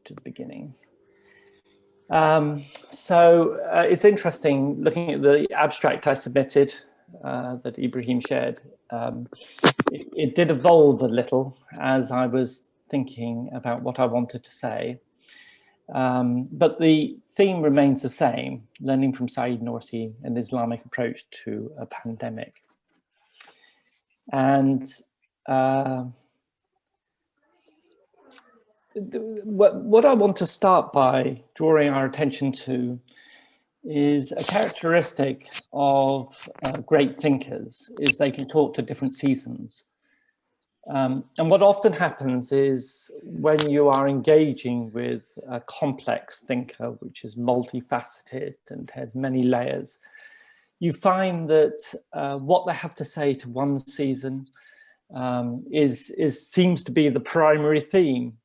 to the beginning. It's interesting looking at the abstract I submitted that Ibrahim shared. It did evolve a little as I was thinking about what I wanted to say. But the theme remains the same, learning from Saeed Nursi, an Islamic approach to a pandemic. And what I want to start by drawing our attention to is a characteristic of great thinkers, is they can talk to different seasons. And what often happens is when you are engaging with a complex thinker, which is multifaceted and has many layers, you find that what they have to say to one season seems to be the primary theme.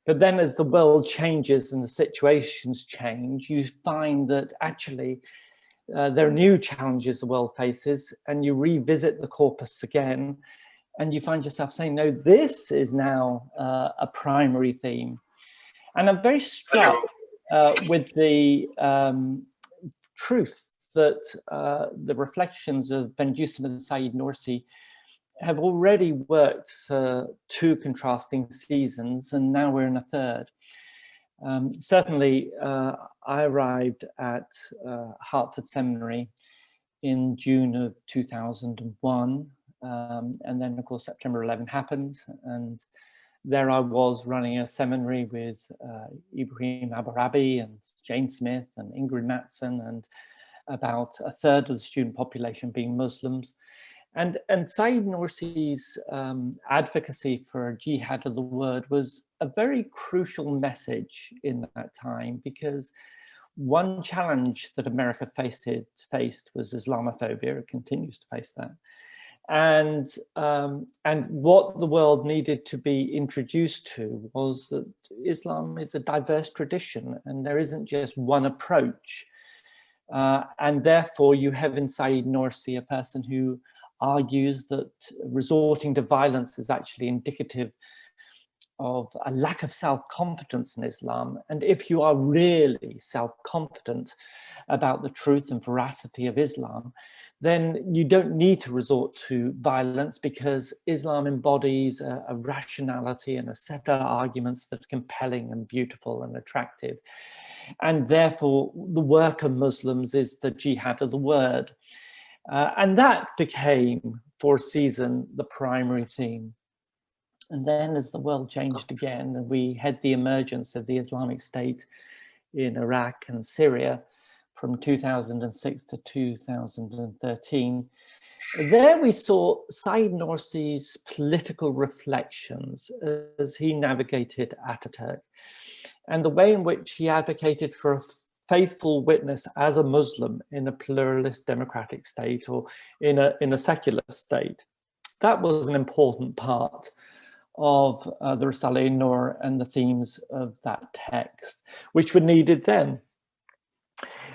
But then as the world changes and the situations change, you find that actually there are new challenges the world faces, and you revisit the corpus again, and you find yourself saying, no, this is now a primary theme. And I'm very struck with the truth that the reflections of Benjusim and Saeed Nursi have already worked for two contrasting seasons, and now we're in a third. Certainly, I arrived at Hartford Seminary in June of 2001, and then of course September 11 happened, and there I was running a seminary with Ibrahim Abarabi and Jane Smith and Ingrid Mattson, and about a third of the student population being Muslims. And Saeed Nursi's advocacy for jihad of the word was a very crucial message in that time, because one challenge that America faced was Islamophobia. It continues to face that. And what the world needed to be introduced to was that Islam is a diverse tradition, and there isn't just one approach. And therefore, you have in Saeed Nursi a person who argues that resorting to violence is actually indicative of a lack of self-confidence in Islam. And if you are really self-confident about the truth and veracity of Islam, then you don't need to resort to violence, because Islam embodies a rationality and a set of arguments that are compelling and beautiful and attractive. And therefore, the work of Muslims is the jihad of the word. And that became, for a season, the primary theme. And then as the world changed again, and we had the emergence of the Islamic State in Iraq and Syria from 2006 to 2013, there we saw Saeed Nursi's political reflections as he navigated Ataturk, and the way in which he advocated for a faithful witness as a Muslim in a pluralist democratic state, or in a secular state. That was an important part of the Risale-i Nur and the themes of that text, which were needed then.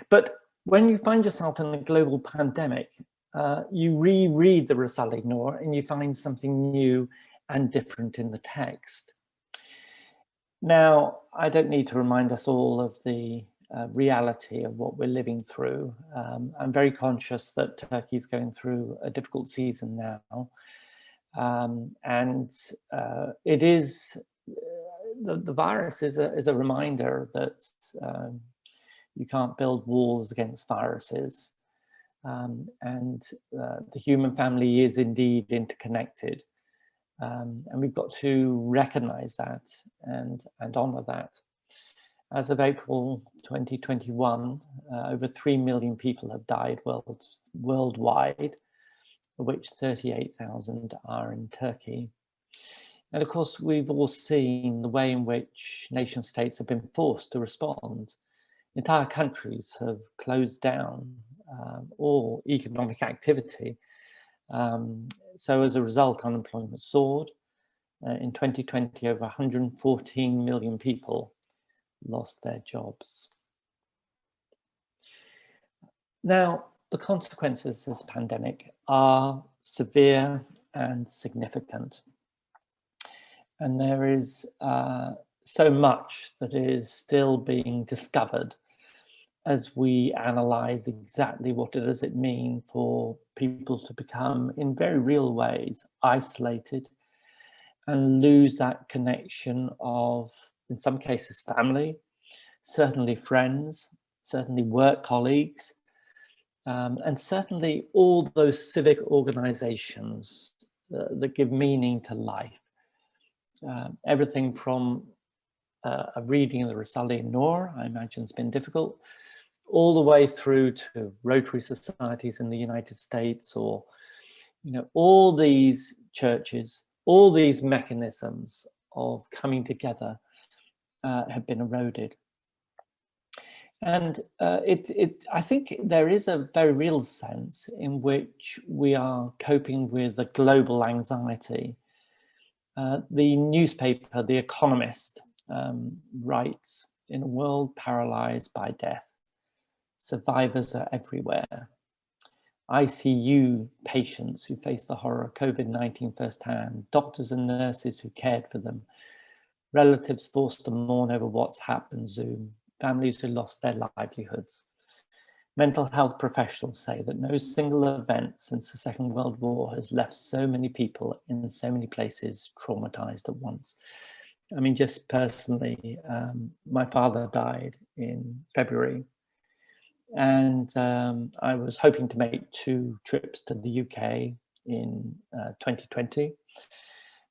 But when you find yourself in a global pandemic, you reread the Risale-i Nur and you find something new and different in the text. Now, I don't need to remind us all of the reality of what we're living through. I'm very conscious that Turkey is going through a difficult season now. It is, the virus is a reminder that you can't build walls against viruses. The human family is indeed interconnected. And we've got to recognize that and honor that. As of April 2021, over 3 million people have died worldwide, of which 38,000 are in Turkey. And of course, we've all seen the way in which nation states have been forced to respond. Entire countries have closed down all economic activity. So as a result, unemployment soared. In 2020, over 114 million people lost their jobs. Now, the consequences of this pandemic are severe and significant. And there is so much that is still being discovered as we analyze exactly what does it mean for people to become, in very real ways, isolated and lose that connection of, in some cases, family, certainly friends, certainly work colleagues, and certainly all those civic organizations that give meaning to life. Everything from a reading of the Risale-i Nur, I imagine has been difficult, all the way through to Rotary societies in the United States, or, you know, all these churches, all these mechanisms of coming together have been eroded. And I think there is a very real sense in which we are coping with a global anxiety. The newspaper, The Economist, writes, "In a world paralyzed by death, survivors are everywhere. ICU patients who face the horror of COVID-19 firsthand, doctors and nurses who cared for them, relatives forced to mourn over WhatsApp and Zoom, families who lost their livelihoods. Mental health professionals say that no single event since the Second World War has left so many people in so many places traumatized at once." I mean, just personally, my father died in February, and I was hoping to make 2 trips to the UK in 2020.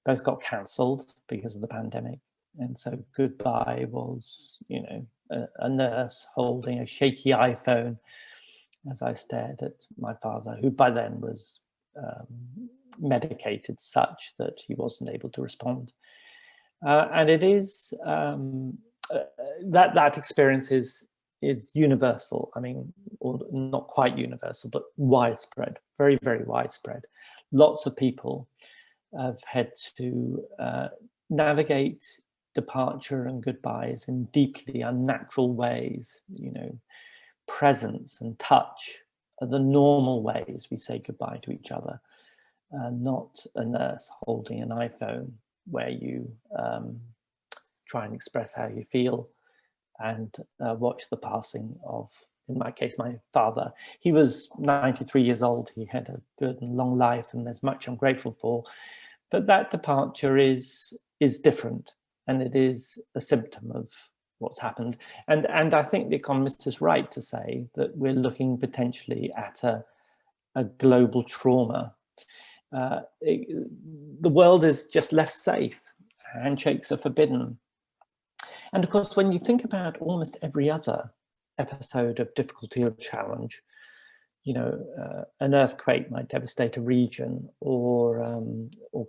Both got cancelled because of the pandemic. And so goodbye was, you know, a nurse holding a shaky iPhone as I stared at my father, who by then was medicated such that he wasn't able to respond. And it is, that experience is universal. I mean, or not quite universal, but widespread, very, very widespread. Lots of people have had to navigate departure and goodbyes in deeply unnatural ways. You know, presence and touch are the normal ways we say goodbye to each other, not a nurse holding an iPhone where you try and express how you feel and watch the passing of, in my case, my father. He was 93 years old. He had a good and long life, and there's much I'm grateful for. But that departure is different, and it is a symptom of what's happened. And I think The Economist is right to say that we're looking potentially at a global trauma. The world is just less safe. Handshakes are forbidden. And of course, when you think about almost every other episode of difficulty or challenge, you know, an earthquake might devastate a region, or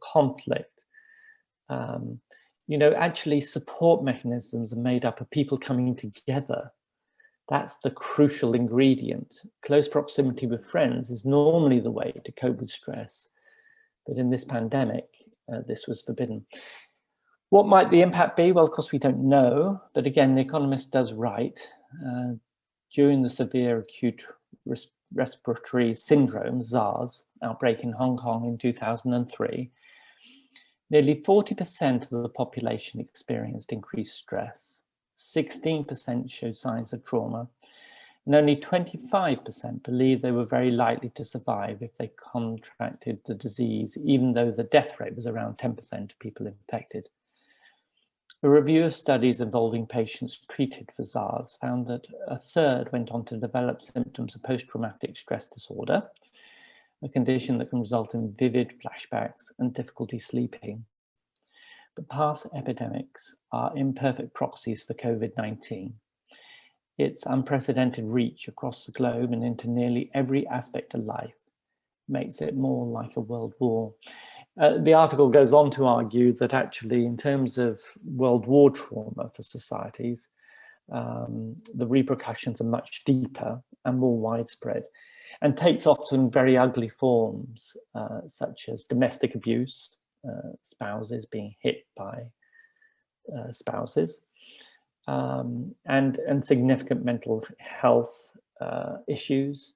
conflict. You know, actually support mechanisms are made up of people coming together. That's the crucial ingredient. Close proximity with friends is normally the way to cope with stress. But in this pandemic, this was forbidden. What might the impact be? Well, of course, we don't know. But again, The Economist does write, during the severe acute respiratory syndrome, SARS, outbreak in Hong Kong in 2003, nearly 40% of the population experienced increased stress. 16% showed signs of trauma, and only 25% believed they were very likely to survive if they contracted the disease, even though the death rate was around 10% of people infected. A review of studies involving patients treated for SARS found that a third went on to develop symptoms of post-traumatic stress disorder, a condition that can result in vivid flashbacks and difficulty sleeping. But past epidemics are imperfect proxies for COVID-19. Its unprecedented reach across the globe and into nearly every aspect of life makes it more like a world war. The article goes on to argue that actually, in terms of world war trauma for societies, the repercussions are much deeper and more widespread, and takes often very ugly forms, such as domestic abuse, spouses being hit by spouses, and significant mental health issues,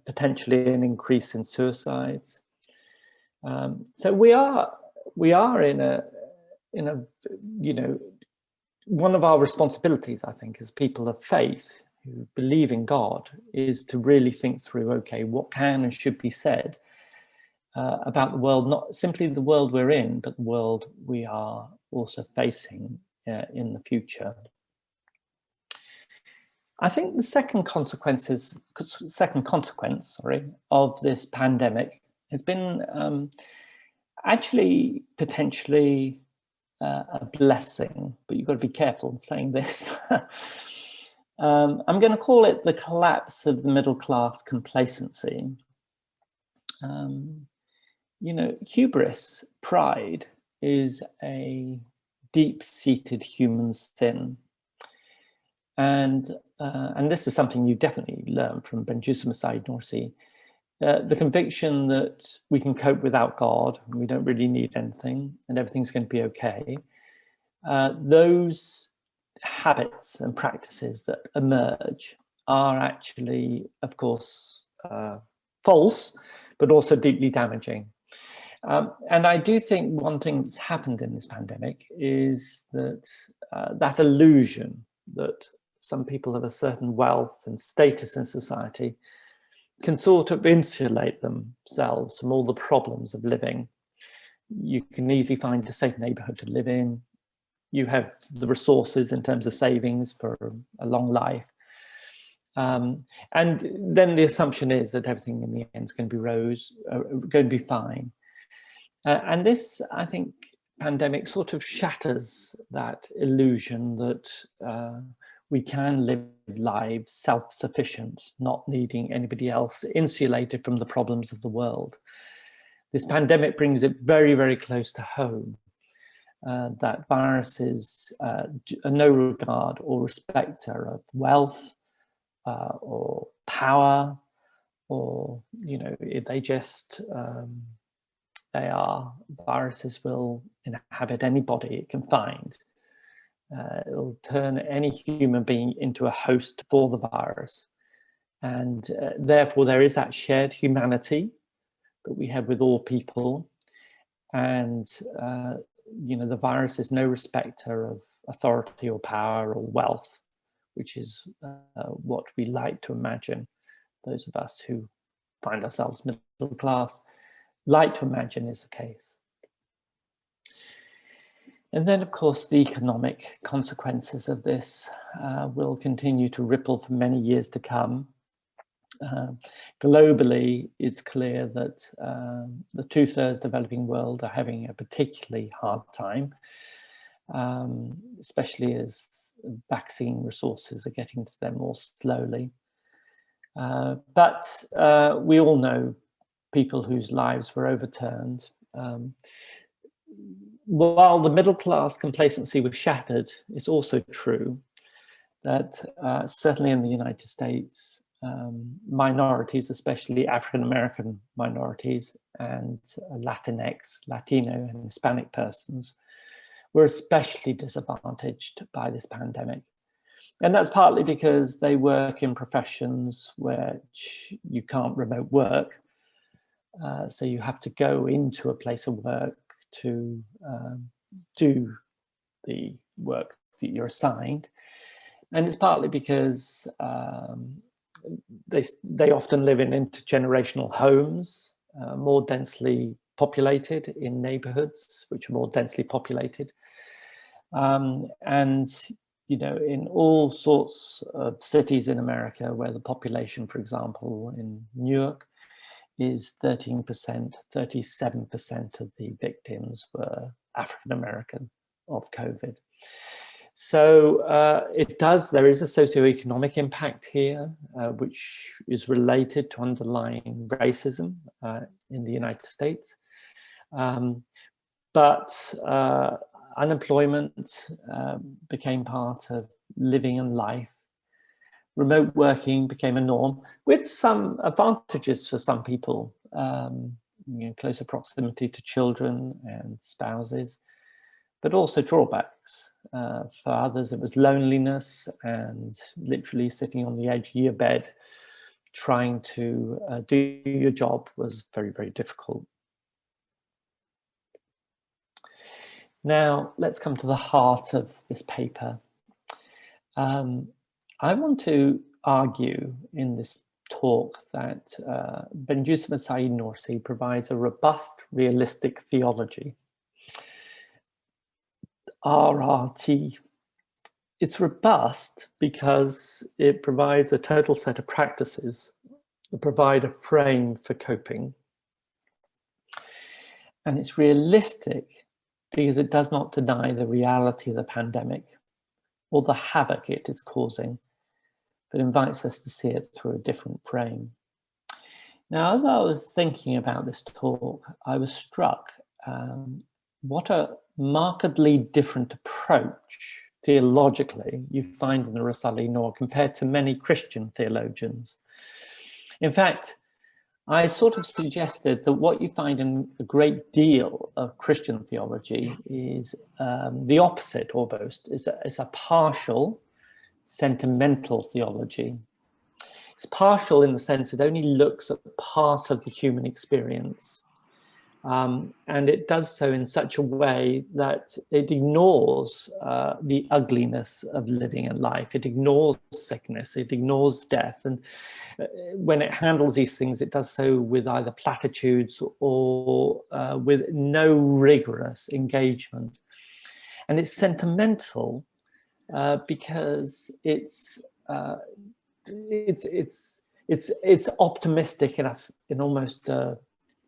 potentially an increase in suicides. So we are in a you know, one of our responsibilities, I think, as people of faith who believe in God, is to really think through, okay, what can and should be said about the world, not simply the world we're in, but the world we are also facing in the future. I think the second consequence, of this pandemic has been actually potentially a blessing, but you've got to be careful saying this. I'm going to call it the collapse of the middle class complacency. You know, hubris, pride, is a deep-seated human sin. And this is something you definitely learn from Risale-i Nur. The conviction that we can cope without God, and we don't really need anything, and everything's going to be okay. Those habits and practices that emerge are actually, of course, false, but also deeply damaging. And I do think one thing that's happened in this pandemic is that that illusion that some people of a certain wealth and status in society can sort of insulate themselves from all the problems of living. You can easily find a safe neighborhood to live in. You have the resources in terms of savings for a long life. And then the assumption is that everything in the end is going to be fine. And this, I think, pandemic sort of shatters that illusion that we can live lives self-sufficient, not needing anybody else, insulated from the problems of the world. This pandemic brings it very, very close to home, that viruses are no regard or respecter of wealth or power, or, you know, they just, viruses will inhabit anybody it can find. It'll turn any human being into a host for the virus. And therefore there is that shared humanity that we have with all people. And, you know, the virus is no respecter of authority or power or wealth, which is what we like to imagine, those of us who find ourselves middle class, like to imagine is the case. And then, of course, the economic consequences of this will continue to ripple for many years to come. Globally, it's clear that the 2/3 developing world are having a particularly hard time, especially as vaccine resources are getting to them more slowly. But we all know people whose lives were overturned. While the middle class complacency was shattered, it's also true that certainly in the United States, minorities, especially African-American minorities and Latinx, Latino and Hispanic persons, were especially disadvantaged by this pandemic. And that's partly because they work in professions where you can't remote work. So you have to go into a place of work to do the work that you're assigned. And it's partly because they often live in intergenerational homes, more densely populated, in neighborhoods which are more densely populated. And, you know, in all sorts of cities in America where the population, for example, in Newark, is 13%, 37% of the victims were African-American of COVID. So there is a socioeconomic impact here, which is related to underlying racism in the United States. But unemployment became part of living and life. Remote working became a norm, with some advantages for some people, you know, closer proximity to children and spouses, but also drawbacks. For others, it was loneliness and literally sitting on the edge of your bed, trying to do your job was very, very difficult. Now, let's come to the heart of this paper. I want to argue in this talk that Bediüzzaman Said Nursi provides a robust, realistic theology. RRT. It's robust because it provides a total set of practices that provide a frame for coping. And it's realistic because it does not deny the reality of the pandemic or the havoc it is causing, but invites us to see it through a different frame. Now, as I was thinking about this talk, I was struck what a markedly different approach theologically you find in the Risale-i Nur compared to many Christian theologians. In fact, I sort of suggested that what you find in a great deal of Christian theology is the opposite almost. It's a partial, sentimental theology. It's partial in the sense it only looks at part of the human experience. And it does so in such a way that it ignores the ugliness of living and life. It ignores sickness, it ignores death. And when it handles these things, it does so with either platitudes or with no rigorous engagement. And it's sentimental because it's optimistic in almost a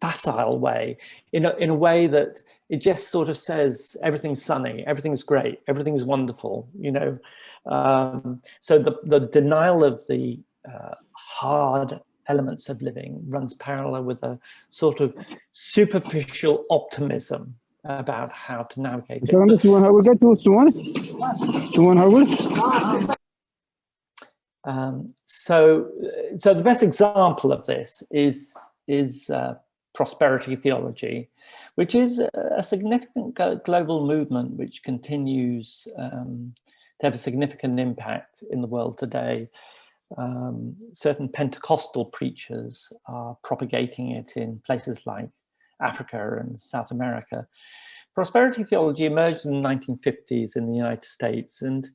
facile way, in a way that it just sort of says everything's sunny, everything's great, everything's wonderful, you know. So the denial of the hard elements of living runs parallel with a sort of superficial optimism about how to navigate it. So the best example of this is prosperity theology, which is a significant global movement which continues to have a significant impact in the world today. Certain Pentecostal preachers are propagating it in places like Africa and South America. Prosperity theology emerged in the 1950s in the United States, and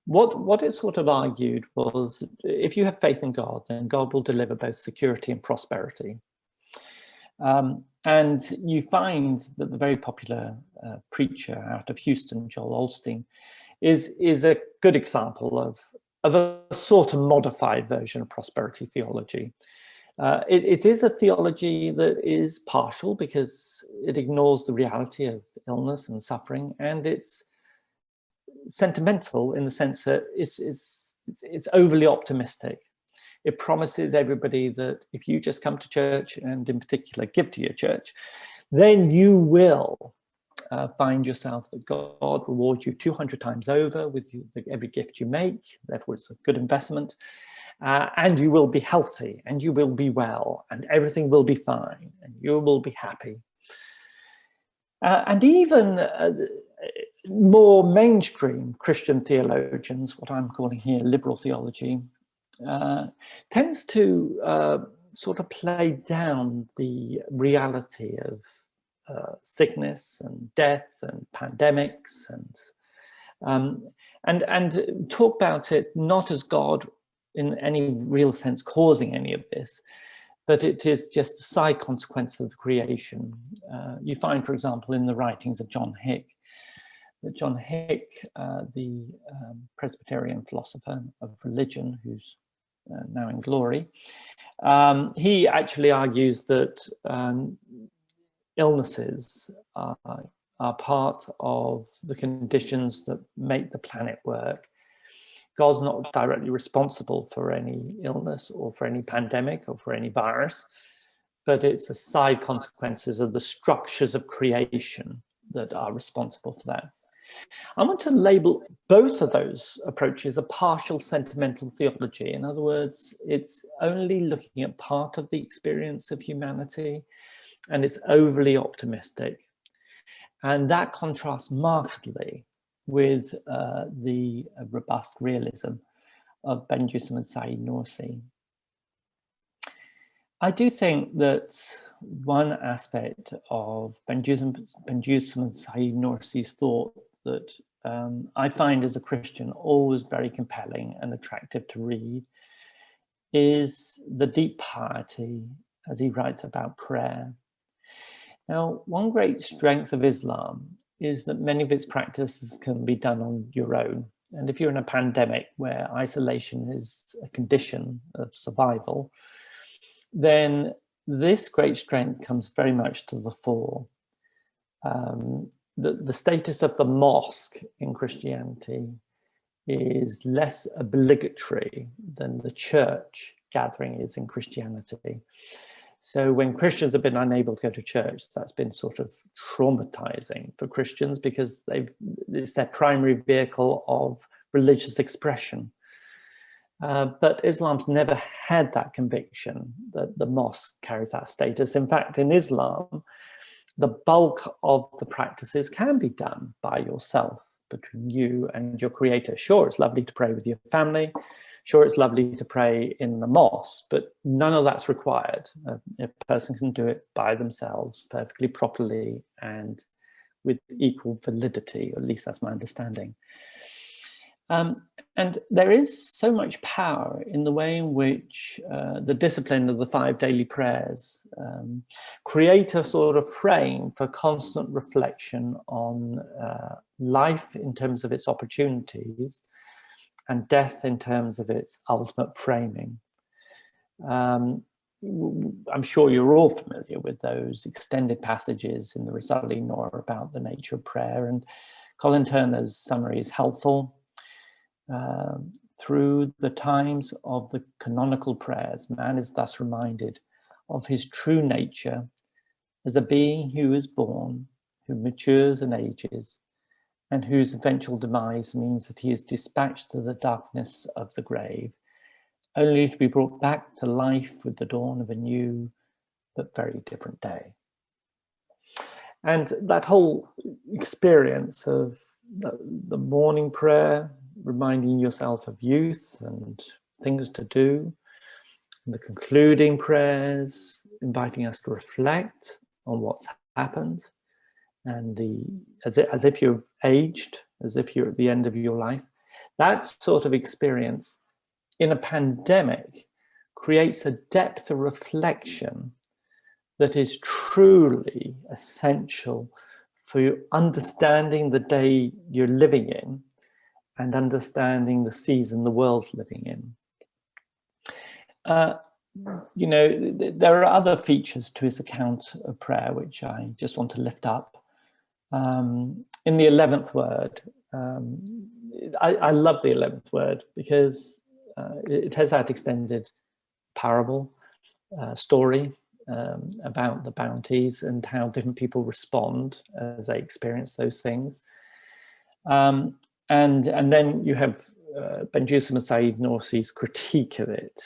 what it sort of argued was, if you have faith in God, then God will deliver both security and prosperity. And you find that the very popular preacher out of Houston, Joel Osteen, is a good example of a sort of modified version of prosperity theology. It is a theology that is partial because it ignores the reality of illness and suffering, and it's sentimental in the sense that it's overly optimistic. It promises everybody that if you just come to church, and in particular give to your church, then you will find yourself that God rewards you 200 times over with every gift you make. Therefore, it's a good investment. And you will be healthy, and you will be well, and everything will be fine, and you will be happy. And even more mainstream Christian theologians, what I'm calling here liberal theology, tends to sort of play down the reality of sickness and death and pandemics and talk about it not as God in any real sense causing any of this, but it is just a side consequence of the creation. You find, for example, in the writings of John Hick, that John Hick, the Presbyterian philosopher of religion, who's now in glory, he actually argues that illnesses are part of the conditions that make the planet work. God's not directly responsible for any illness or for any pandemic or for any virus, but it's the side consequences of the structures of creation that are responsible for that. I want to label both of those approaches a partial sentimental theology. In other words, it's only looking at part of the experience of humanity, and it's overly optimistic. And that contrasts markedly with the robust realism of Bediüzzaman Said Nursi. I do think that one aspect of Benjusim and Saeed Nursi's thought that I find as a Christian always very compelling and attractive to read is the deep piety as he writes about prayer. Now, one great strength of Islam is that many of its practices can be done on your own. And if you're in a pandemic where isolation is a condition of survival, then this great strength comes very much to the fore. The status of the mosque in Christianity is less obligatory than the church gathering is in Christianity. So when Christians have been unable to go to church, that's been sort of traumatizing for Christians because it's their primary vehicle of religious expression. But Islam's never had that conviction that the mosque carries that status. In fact, in Islam, the bulk of the practices can be done by yourself, between you and your creator. Sure, it's lovely to pray with your family. Sure, it's lovely to pray in the mosque, but none of that's required. A person can do it by themselves perfectly properly and with equal validity, or at least that's my understanding. And there is so much power in the way in which the discipline of the 5 daily prayers create a sort of frame for constant reflection on life in terms of its opportunities and death in terms of its ultimate framing. I'm sure you're all familiar with those extended passages in the Risale-i Nur about the nature of prayer, and Colin Turner's summary is helpful. Through the times of the canonical prayers, man is thus reminded of his true nature as a being who is born, who matures and ages, and whose eventual demise means that he is dispatched to the darkness of the grave, only to be brought back to life with the dawn of a new but very different day. And that whole experience of the morning prayer, reminding yourself of youth and things to do, and the concluding prayers, inviting us to reflect on what's happened, and as if you've aged, as if you're at the end of your life, that sort of experience in a pandemic creates a depth of reflection that is truly essential for you understanding the day you're living in and understanding the season the world's living in. You know, there are other features to his account of prayer which I just want to lift up. In the 11th word, I love the 11th word because it has that extended parable story about the bounties and how different people respond as they experience those things. And then you have Benjusim and Saeed Nursi's critique of it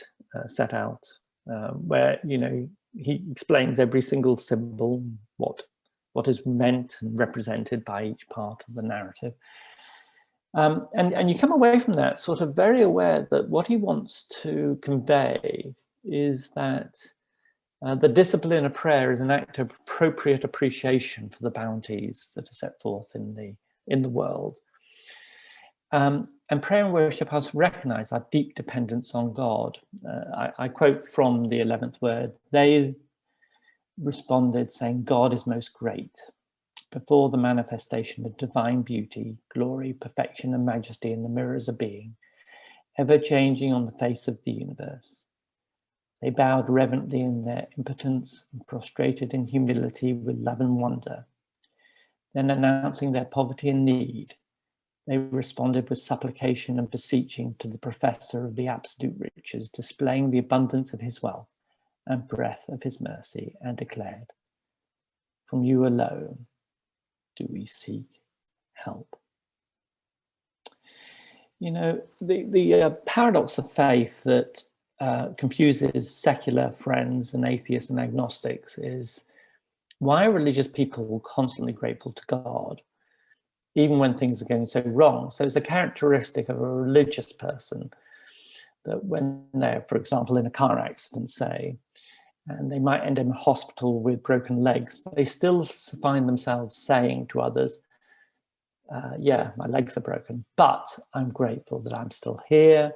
set out, where, you know, he explains every single symbol, what is meant and represented by each part of the narrative. And you come away from that sort of very aware that what he wants to convey is that the discipline of prayer is an act of appropriate appreciation for the bounties that are set forth in the world. And prayer and worship helps us recognize our deep dependence on God. I quote from the 11th word, they responded saying, God is most great. Before the manifestation of divine beauty, glory, perfection, and majesty in the mirrors of being, ever changing on the face of the universe. They bowed reverently in their impotence and prostrated in humility with love and wonder. Then announcing their poverty and need, they responded with supplication and beseeching to the professor of the absolute riches, displaying the abundance of his wealth and breadth of his mercy, and declared, from you alone do we seek help. You know, the paradox of faith that confuses secular friends and atheists and agnostics is, why are religious people constantly grateful to God, even when things are going so wrong? So it's a characteristic of a religious person that when they're, for example, in a car accident, say, and they might end in hospital with broken legs, they still find themselves saying to others, yeah, my legs are broken, but I'm grateful that I'm still here.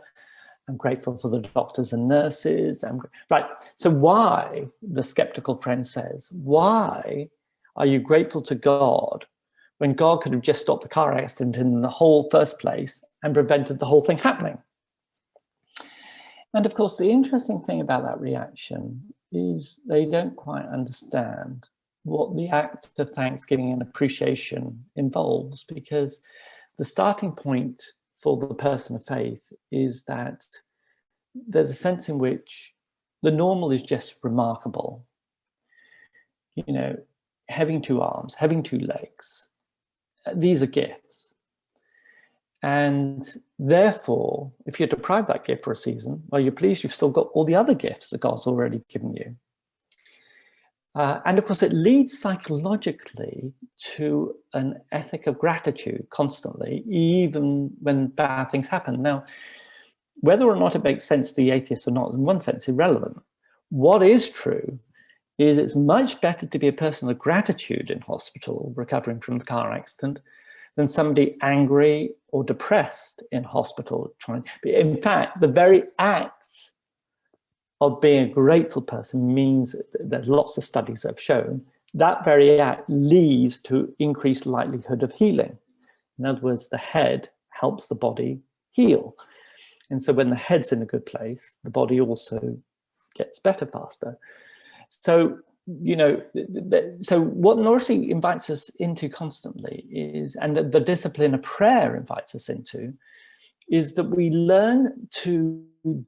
I'm grateful for the doctors and nurses. Right. So why, the skeptical friend says, why are you grateful to God when God could have just stopped the car accident in the whole first place and prevented the whole thing happening? And of course, the interesting thing about that reaction is they don't quite understand what the act of thanksgiving and appreciation involves, because the starting point for the person of faith is that there's a sense in which the normal is just remarkable. You know, having two arms, having two legs, these are gifts. And therefore, if you're deprived that gift for a season, well, you're pleased you've still got all the other gifts that God's already given you. And of course, it leads psychologically to an ethic of gratitude constantly, even when bad things happen. Now, whether or not it makes sense to the atheist or not, in one sense, irrelevant. What is true is it's much better to be a person of gratitude in hospital, recovering from the car accident, than somebody angry or depressed in hospital. In fact, the very act of being a grateful person means, there's lots of studies that have shown, that very act leads to increased likelihood of healing. In other words, the head helps the body heal. And so when the head's in a good place, the body also gets better faster. So, you know, so what Nursi invites us into constantly is, and the discipline of prayer invites us into, is that we learn to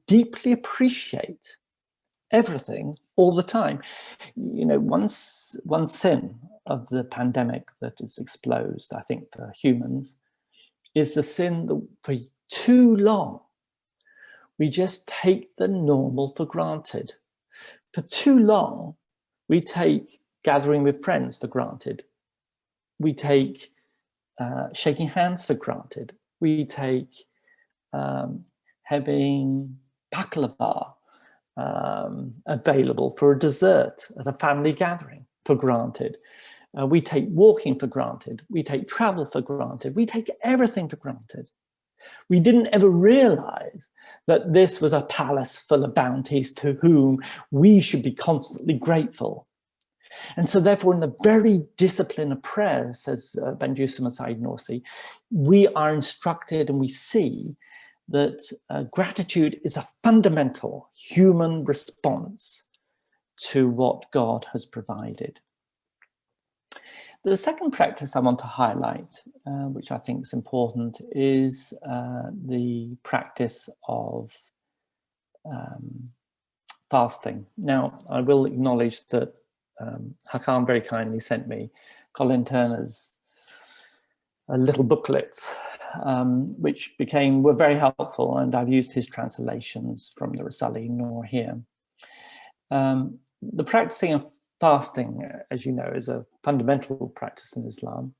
deeply appreciate everything all the time. You know, one sin of the pandemic that is exposed, I think, for humans, is the sin that for too long, we just take the normal for granted. For too long, we take gathering with friends for granted. We take shaking hands for granted. We take having baklava available for a dessert at a family gathering for granted. We take walking for granted. We take travel for granted. We take everything for granted. We didn't ever realize that this was a palace full of bounties to whom we should be constantly grateful. And so therefore, in the very discipline of prayer, says Benjusim and Said Nursi, we are instructed and we see that gratitude is a fundamental human response to what God has provided. The second practice I want to highlight, which I think is important, is the practice of fasting. Now, I will acknowledge that Hakam very kindly sent me Colin Turner's little booklets, which were very helpful, and I've used his translations from the Risale-i Nur here. The practicing of fasting, as you know, is a fundamental practice in Islam.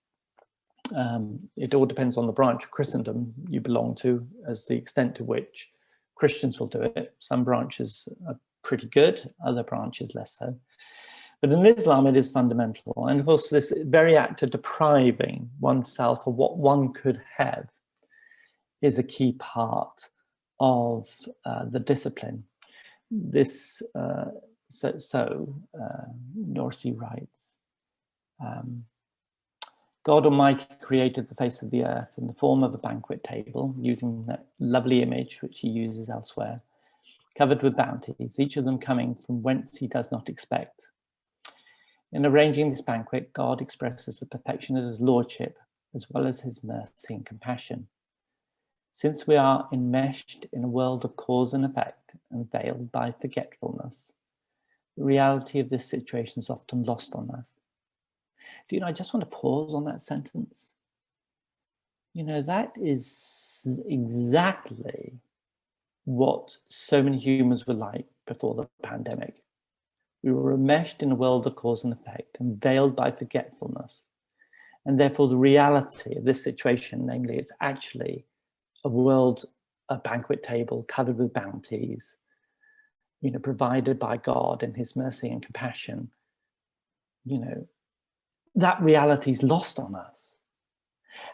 It all depends on the branch of Christendom you belong to, as the extent to which Christians will do it. Some branches are pretty good, other branches less so. But in Islam, it is fundamental. And of course, this very act of depriving oneself of what one could have is a key part of the discipline. This Nursi writes, God Almighty created the face of the earth in the form of a banquet table, using that lovely image which he uses elsewhere, covered with bounties, each of them coming from whence he does not expect. In arranging this banquet, God expresses the perfection of his lordship, as well as his mercy and compassion. Since we are enmeshed in a world of cause and effect and veiled by forgetfulness, the reality of this situation is often lost on us. Do you know, I just want to pause on that sentence. You know, that is exactly what so many humans were like before the pandemic. We were enmeshed in a world of cause and effect and veiled by forgetfulness. And therefore the reality of this situation, namely it's actually a banquet table covered with bounties, provided by God in his mercy and compassion, that reality is lost on us.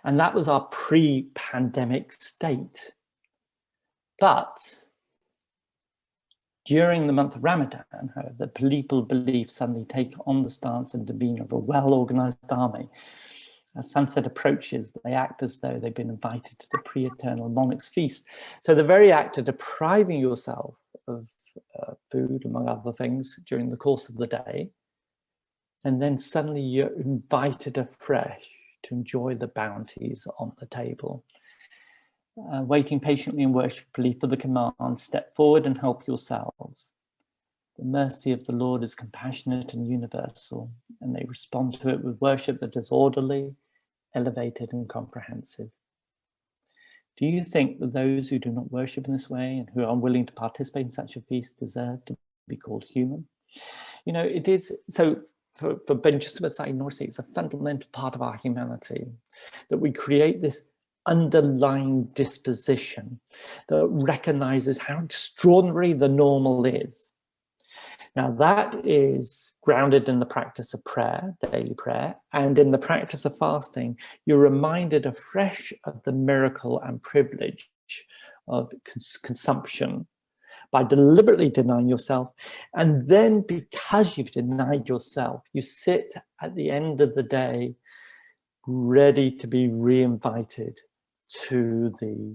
And that was our pre-pandemic state. But during the month of Ramadan, however, people believe suddenly take on the stance and demeanor of a well-organized army. As sunset approaches, they act as though they've been invited to the pre-eternal monarch's feast. So the very act of depriving yourself of food, among other things, during the course of the day, and then suddenly you're invited afresh to enjoy the bounties on the table. Waiting patiently and worshipfully for the command, step forward and help yourselves. The mercy of the Lord is compassionate and universal, and they respond to it with worship that is orderly, elevated, and comprehensive. Do you think that those who do not worship in this way and who are unwilling to participate in such a feast deserve to be called human? It is so. For Benjamin Nursi, it's a fundamental part of our humanity that we create this underlying disposition that recognizes how extraordinary the normal is. Now, that is grounded in the practice of prayer, daily prayer, and in the practice of fasting. You're reminded afresh of the miracle and privilege of consumption by deliberately denying yourself. And then because you've denied yourself, you sit at the end of the day ready to be re-invited to the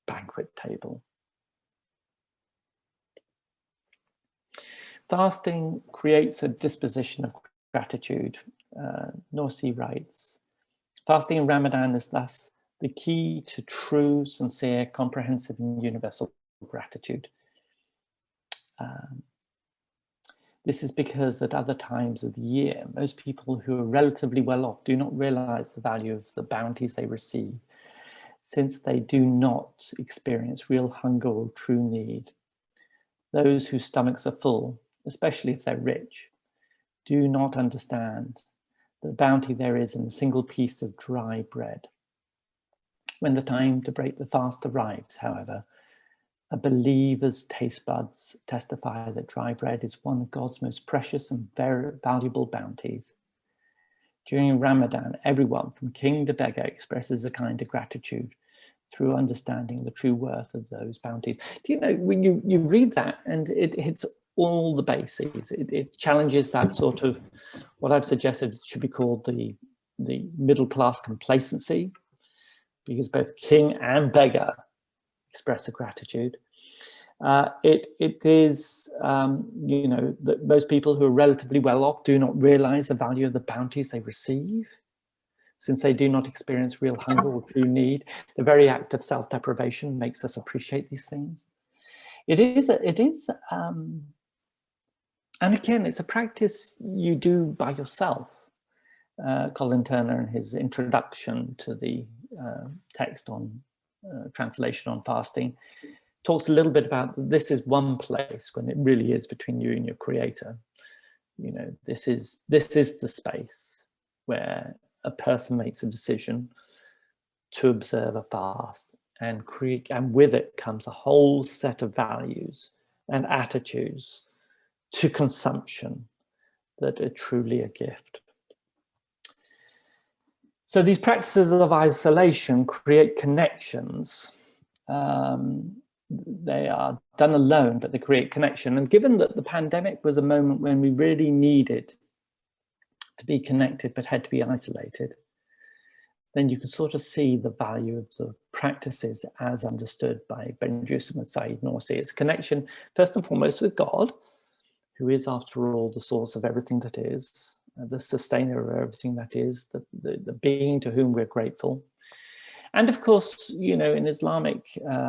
banquet table. Fasting creates a disposition of gratitude. Nursi writes, fasting in Ramadan is thus the key to true, sincere, comprehensive, and universal gratitude. This is because at other times of the year, most people who are relatively well off do not realize the value of the bounties they receive, since they do not experience real hunger or true need. Those whose stomachs are full, especially if they're rich, do not understand the bounty there is in a single piece of dry bread. When the time to break the fast arrives, however, a believer's taste buds testify that dry bread is one of God's most precious and very valuable bounties. During Ramadan, everyone from king to beggar expresses a kind of gratitude through understanding the true worth of those bounties. Do you know, when you read that, and it hits all the bases, it challenges that sort of, what I've suggested should be called the middle-class complacency, because both king and beggar express a gratitude. It is, that most people who are relatively well off do not realize the value of the bounties they receive, since they do not experience real hunger or true need. The very act of self-deprivation makes us appreciate these things. And again, it's a practice you do by yourself. Colin Turner, in his introduction to the text on translation on fasting, talks a little bit about this is one place when it really is between you and your creator. This is the space where a person makes a decision to observe a fast, and with it comes a whole set of values and attitudes to consumption that are truly a gift. So these practices of isolation create connections. They are done alone, but they create connection. And given that the pandemic was a moment when we really needed to be connected but had to be isolated, then you can sort of see the value of the practices as understood by Benjamin Nursi. It's a connection, first and foremost, with God, who is, after all, the source of everything that is, the sustainer of everything that is, the being to whom we're grateful. And of course, in Islamic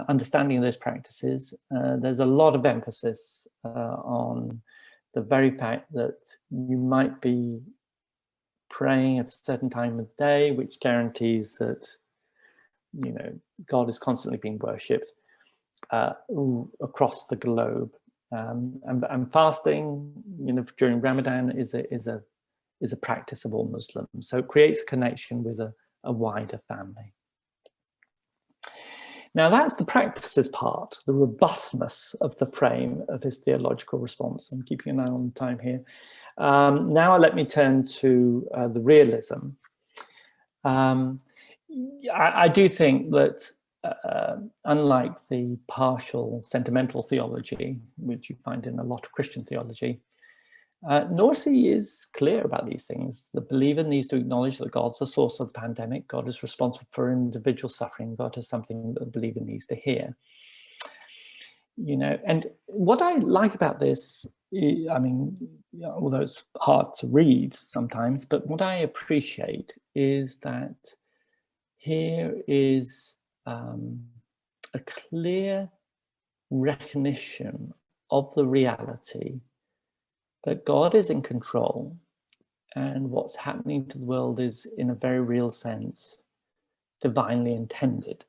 understanding of those practices, there's a lot of emphasis on the very fact that you might be praying at a certain time of day, which guarantees that, God is constantly being worshipped across the globe. And fasting, during Ramadan is a practice of all Muslims. So it creates a connection with a wider family. Now that's the practices part, the robustness of the frame of his theological response. I'm keeping an eye on time here. Now let me turn to the realism. I do think that unlike the partial sentimental theology, which you find in a lot of Christian theology, Nursi is clear about these things. The believer needs to acknowledge that God's the source of the pandemic. God is responsible for individual suffering. God is something that the believer needs to hear. You know, and what I like about this, I mean, although it's hard to read sometimes, but what I appreciate is that here is a clear recognition of the reality that God is in control and what's happening to the world is, in a very real sense, divinely intended,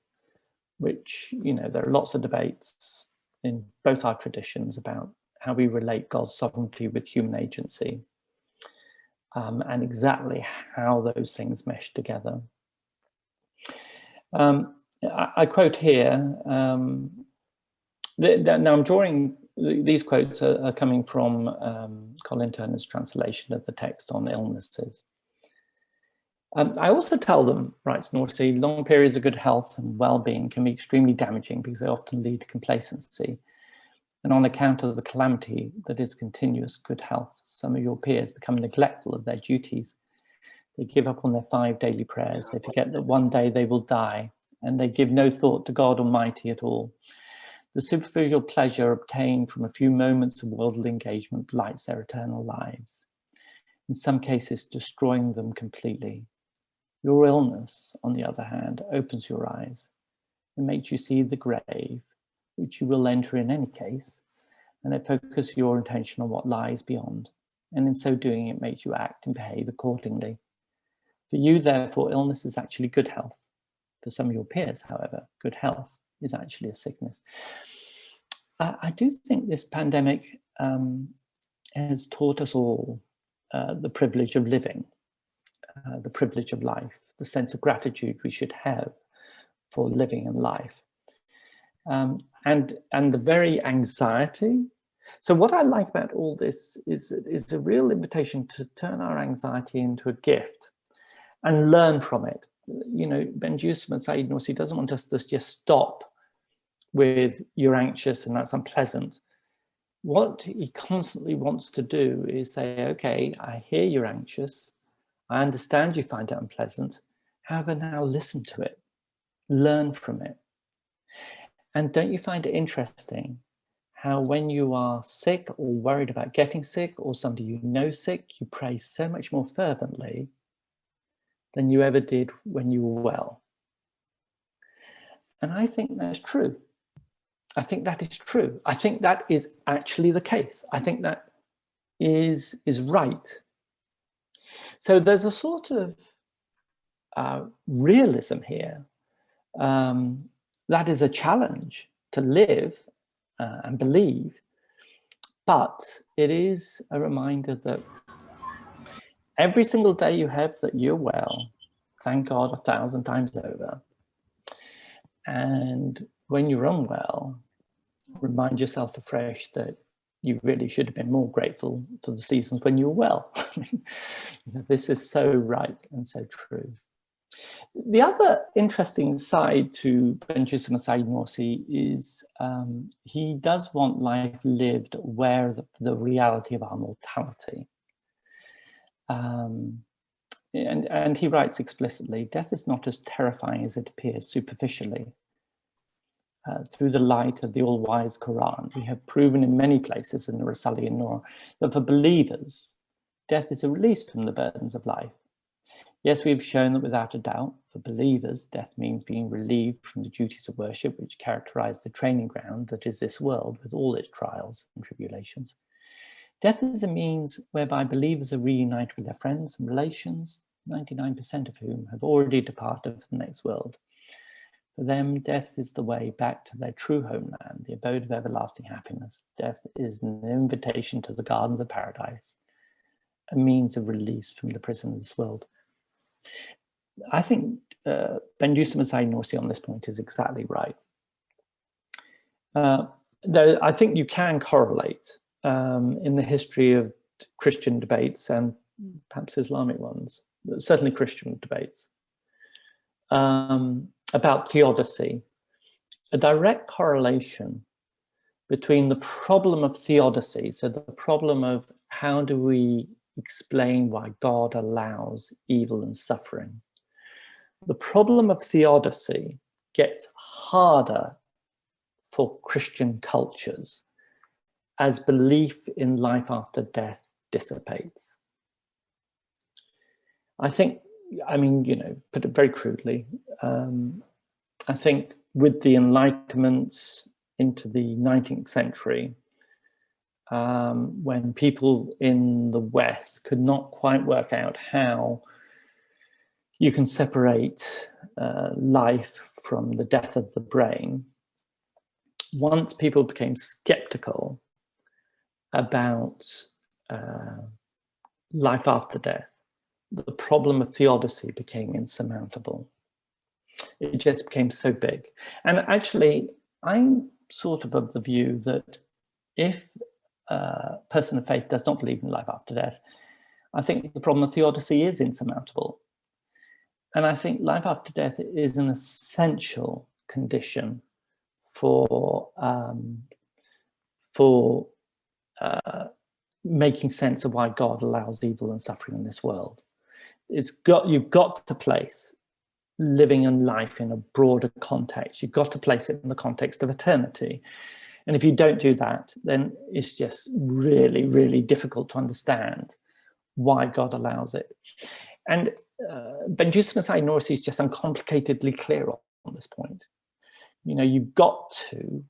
which, you know, there are lots of debates in both our traditions about how we relate God's sovereignty with human agency, and exactly how those things mesh together. I quote here, now I'm drawing, these quotes are coming from Colin Turner's translation of the text on illnesses. I also tell them, writes Nursi, long periods of good health and well-being can be extremely damaging because they often lead to complacency. And on account of the calamity that is continuous good health, some of your peers become neglectful of their duties. They give up on their 5 daily prayers. They forget that one day they will die, and they give no thought to God Almighty at all. The superficial pleasure obtained from a few moments of worldly engagement blights their eternal lives, in some cases destroying them completely. Your illness, on the other hand, opens your eyes and makes you see the grave, which you will enter in any case, and it focuses your attention on what lies beyond. And in so doing, it makes you act and behave accordingly. For you, therefore, illness is actually good health. For some of your peers, however, good health is actually a sickness. I do think this pandemic has taught us all the privilege of living, the privilege of life, the sense of gratitude we should have for living and life, and the very anxiety. So what I like about all this is a real invitation to turn our anxiety into a gift and learn from it. You know, Benjusim and Sayyid Nursi doesn't want us to just stop with you're anxious and that's unpleasant. What he constantly wants to do is say, okay, I hear you're anxious. I understand you find it unpleasant. However, now listen to it, learn from it. And don't you find it interesting how when you are sick or worried about getting sick or somebody you know sick, you pray so much more fervently than you ever did when you were well. And I think that's true. I think that is true. I think that is actually the case. I think that is right. So there's a sort of realism here that is a challenge to live and believe, but it is a reminder that every single day you have that you're well, thank God 1,000 times over. And when you're unwell, remind yourself afresh that you really should have been more grateful for the seasons when you were well. This is so right and so true. The other interesting side to Benjusim and Sayyid Nursi is he does want life lived aware of the reality of our mortality. And he writes explicitly, death is not as terrifying as it appears superficially. Through the light of the all-wise Quran, we have proven in many places in the Risale-i Nur that for believers, death is a release from the burdens of life. Yes, we have shown that without a doubt, for believers, death means being relieved from the duties of worship which characterize the training ground that is this world with all its trials and tribulations. Death is a means whereby believers are reunited with their friends and relations, 99% of whom have already departed for the next world. For them, death is the way back to their true homeland, the abode of everlasting happiness. Death is an invitation to the gardens of paradise, a means of release from the prison of this world. I think Benjusim and Sayyid Nursi on this point is exactly right. Though I think you can correlate in the history of Christian debates and perhaps Islamic ones, but certainly Christian debates, about theodicy, a direct correlation between the problem of theodicy, so the problem of how do we explain why God allows evil and suffering. The problem of theodicy gets harder for Christian cultures as belief in life after death dissipates. I think, I mean, you know, put it very crudely, I think with the Enlightenment into the 19th century, when people in the West could not quite work out how you can separate life from the death of the brain, once people became skeptical about life after death, the problem of theodicy became insurmountable. It just became so big. And actually, I'm sort of the view that if a person of faith does not believe in life after death, I think the problem of theodicy is insurmountable. And I think life after death is an essential condition for making sense of why God allows evil and suffering in this world. You've got to place living in life in a broader context. You've got to place it in the context of eternity. And if you don't do that, then it's just really, really difficult to understand why God allows it. And Benjusa Nursi is just uncomplicatedly clear on this point. You know, you've got to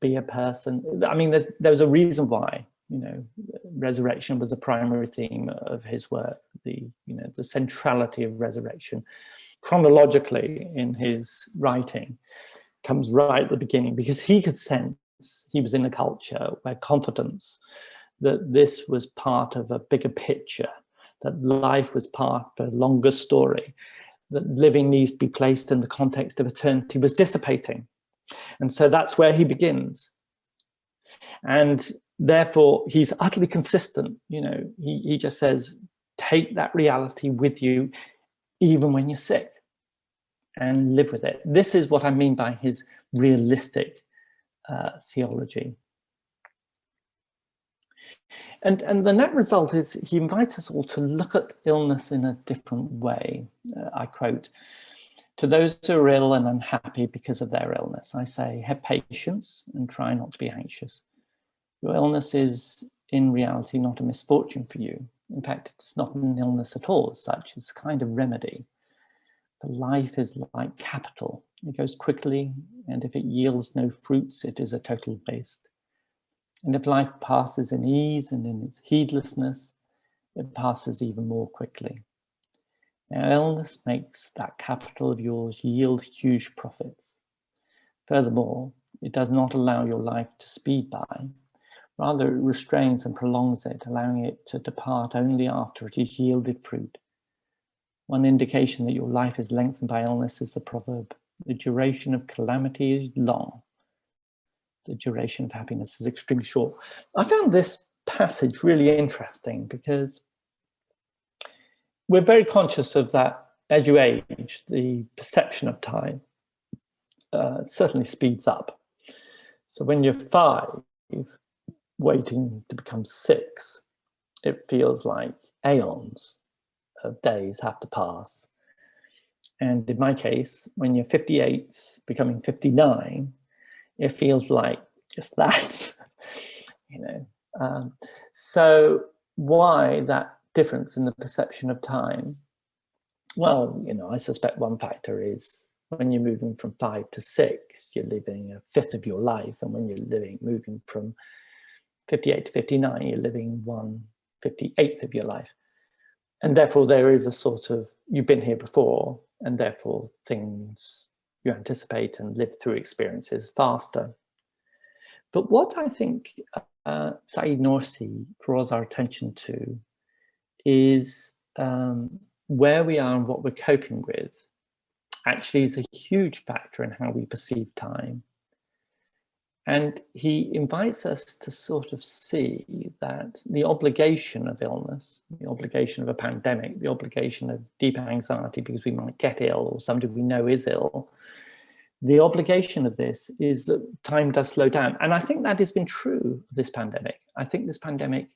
be a person. I mean, there's a reason why, you know, resurrection was a primary theme of his work. The centrality of resurrection, chronologically in his writing, comes right at the beginning, because he could sense, he was in a culture where confidence that this was part of a bigger picture, that life was part of a longer story, that living needs to be placed in the context of eternity, was dissipating. And so that's where he begins. And therefore, he's utterly consistent. You know, he just says, take that reality with you, even when you're sick, and live with it. This is what I mean by his realistic theology. And the net result is he invites us all to look at illness in a different way. I quote, "To those who are ill and unhappy because of their illness, I say, have patience and try not to be anxious. Your illness is in reality not a misfortune for you. In fact, it's not an illness at all as such. It's a kind of remedy. The life is like capital. It goes quickly, and if it yields no fruits, it is a total waste. And if life passes in ease and in its heedlessness, it passes even more quickly. Now, illness makes that capital of yours yield huge profits. Furthermore, it does not allow your life to speed by. Rather, it restrains and prolongs it, allowing it to depart only after it has yielded fruit. One indication that your life is lengthened by illness is the proverb, the duration of calamity is long. The duration of happiness is extremely short." I found this passage really interesting because we're very conscious of that. As you age, the perception of time certainly speeds up. So when you're 5, waiting to become 6, it feels like aeons of days have to pass. And in my case, when you're 58, becoming 59, it feels like just that, you know. So why that difference in the perception of time? Well, you know, I suspect one factor is when you're moving from 5 to 6, you're living a fifth of your life. And when you're moving from 58 to 59, you're living 1/58th of your life. And therefore there is a sort of, you've been here before, and therefore things you anticipate and live through experiences faster. But what I think Saeed Nursi draws our attention to is where we are and what we're coping with actually is a huge factor in how we perceive time. And he invites us to sort of see that the obligation of illness, the obligation of a pandemic, the obligation of deep anxiety because we might get ill or somebody we know is ill, the obligation of this is that time does slow down. And I think that has been true of this pandemic. I think this pandemic,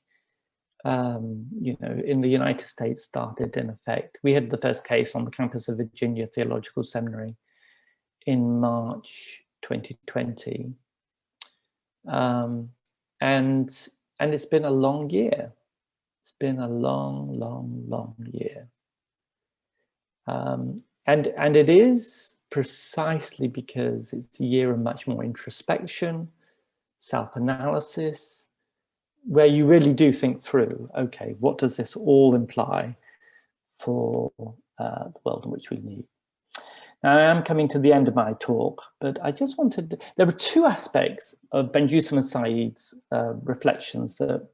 you know, in the United States started in effect. We had the first case on the campus of Virginia Theological Seminary in March 2020. And it's been a long year. It's been a long year. And it is precisely because it's a year of much more introspection, self-analysis, where you really do think through, okay, what does this all imply for the world in which we live? Now, I am coming to the end of my talk, but I just wanted, there were two aspects of Benjusim Said's reflections that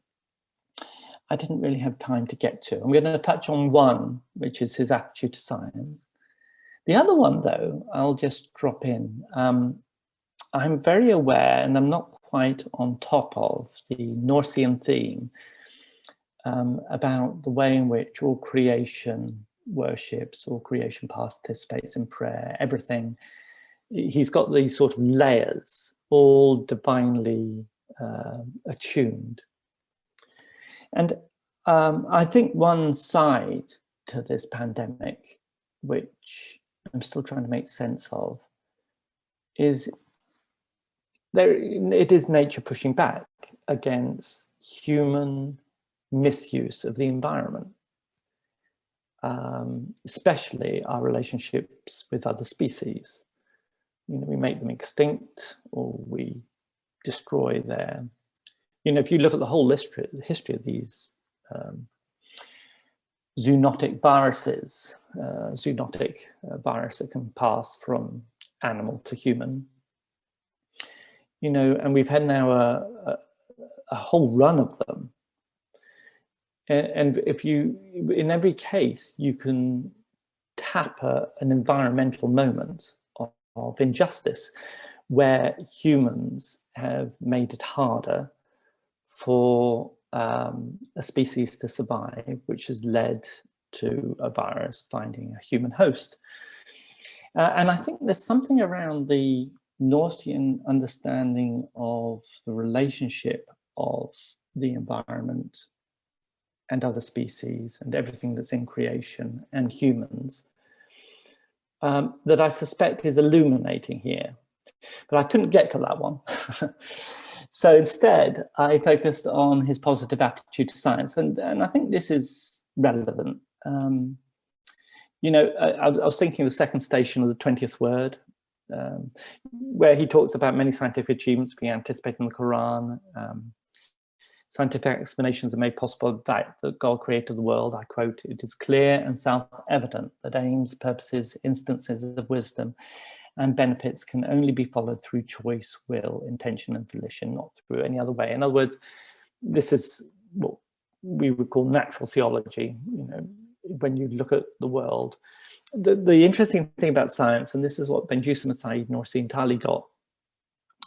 I didn't really have time to get to. I'm going to touch on one, which is his attitude to science. The other one, though, I'll just drop in. I'm very aware, and I'm not quite on top of the Nursian theme about the way in which all creation worships, all creation participates in prayer, everything. He's got these sort of layers, all divinely attuned. And I think one side to this pandemic, which I'm still trying to make sense of, is it is nature pushing back against human misuse of the environment, especially our relationships with other species. You know, we make them extinct or we destroy their, you know, if you look at the whole history of these zoonotic viruses, virus that can pass from animal to human, you know, and we've had now a whole run of them. And if you, in every case, you can tap an environmental moment of injustice where humans have made it harder for a species to survive, which has led to a virus finding a human host. And I think there's something around the Nursian understanding of the relationship of the environment and other species and everything that's in creation and humans that I suspect is illuminating here. But I couldn't get to that one. So instead, I focused on his positive attitude to science. And I think this is relevant. You know, I was thinking of the second station of the 20th word, where he talks about many scientific achievements being anticipated in the Quran. Scientific explanations are made possible by the fact that God created the world. I quote, "It is clear and self-evident that aims, purposes, instances of wisdom and benefits can only be followed through choice, will, intention, and volition, not through any other way." In other words, this is what we would call natural theology. You know, when you look at the world, the interesting thing about science, and this is what Benjusim Said Nursi entirely got,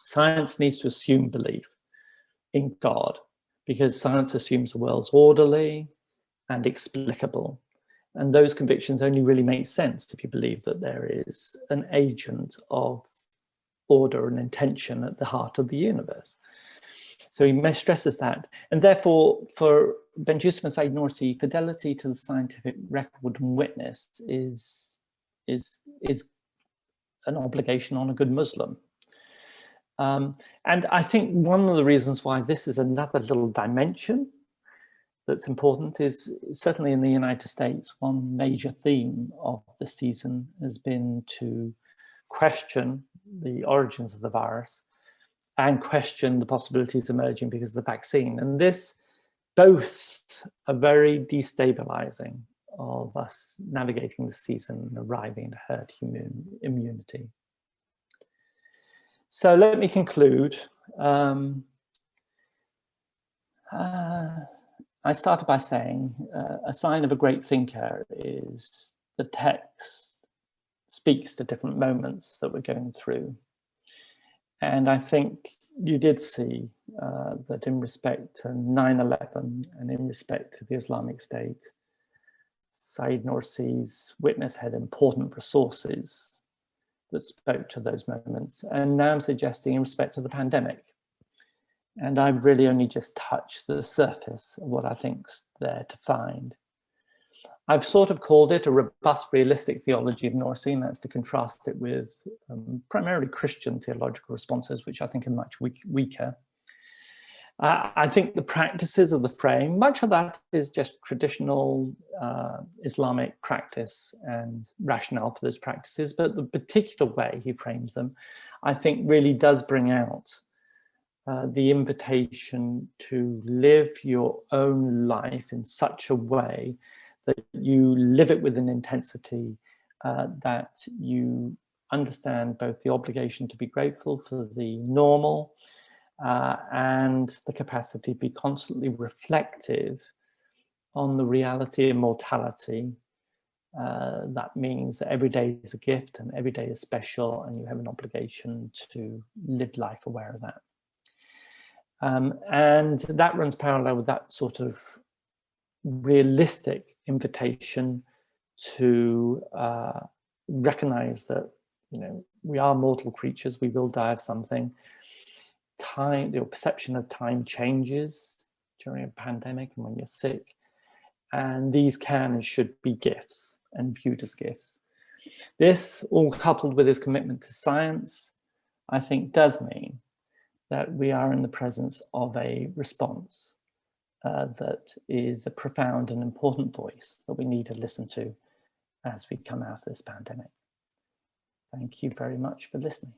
science needs to assume belief in God, because science assumes the world's orderly and explicable. And those convictions only really make sense if you believe that there is an agent of order and intention at the heart of the universe. So he stresses that. And therefore, for Benjusim Said Nursi, fidelity to the scientific record and witness is an obligation on a good Muslim. And I think one of the reasons why this is another little dimension that's important is certainly in the United States, one major theme of the season has been to question the origins of the virus and question the possibilities emerging because of the vaccine. And this, both are very destabilizing of us navigating the season and arriving at herd immunity. So let me conclude. I started by saying a sign of a great thinker is the text speaks to different moments that we're going through. And I think you did see that in respect to 9/11 and in respect to the Islamic State, Said Nursi's witness had important resources that spoke to those moments. And now I'm suggesting in respect to the pandemic. And I've really only just touched the surface of what I think's there to find. I've sort of called it a robust, realistic theology of Nursi, and that's to contrast it with primarily Christian theological responses, which I think are much weaker. I think the practices of the frame, much of that is just traditional Islamic practice and rationale for those practices, but the particular way he frames them, I think really does bring out the invitation to live your own life in such a way that you live it with an intensity that you understand both the obligation to be grateful for the normal and the capacity to be constantly reflective on the reality of mortality. That means that every day is a gift and every day is special, and you have an obligation to live life aware of that. And that runs parallel with that sort of realistic invitation to recognize that, you know, we are mortal creatures, we will die of something. Time, your perception of time changes during a pandemic and when you're sick, and these can and should be gifts and viewed as gifts. This, all coupled with his commitment to science, I think does mean that we are in the presence of a response that is a profound and important voice that we need to listen to as we come out of this pandemic. Thank you very much for listening.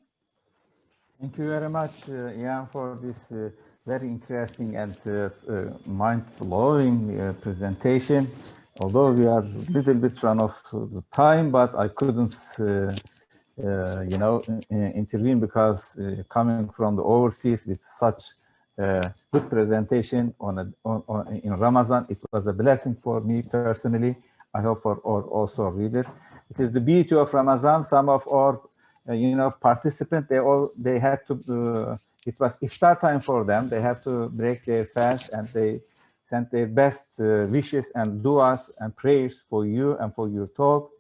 Thank you very much, Ian, for this very interesting and mind-blowing presentation. Although we are a little bit run off the time, but I couldn't, you know, intervene because coming from the overseas with such good presentation in Ramadan, it was a blessing for me personally. I hope for also reader. It is the beauty of Ramadan. Some of our you know, participants, they had to, it was iftar time for them. They have to break their fast, and they sent their best wishes and du'as and prayers for you and for your talk.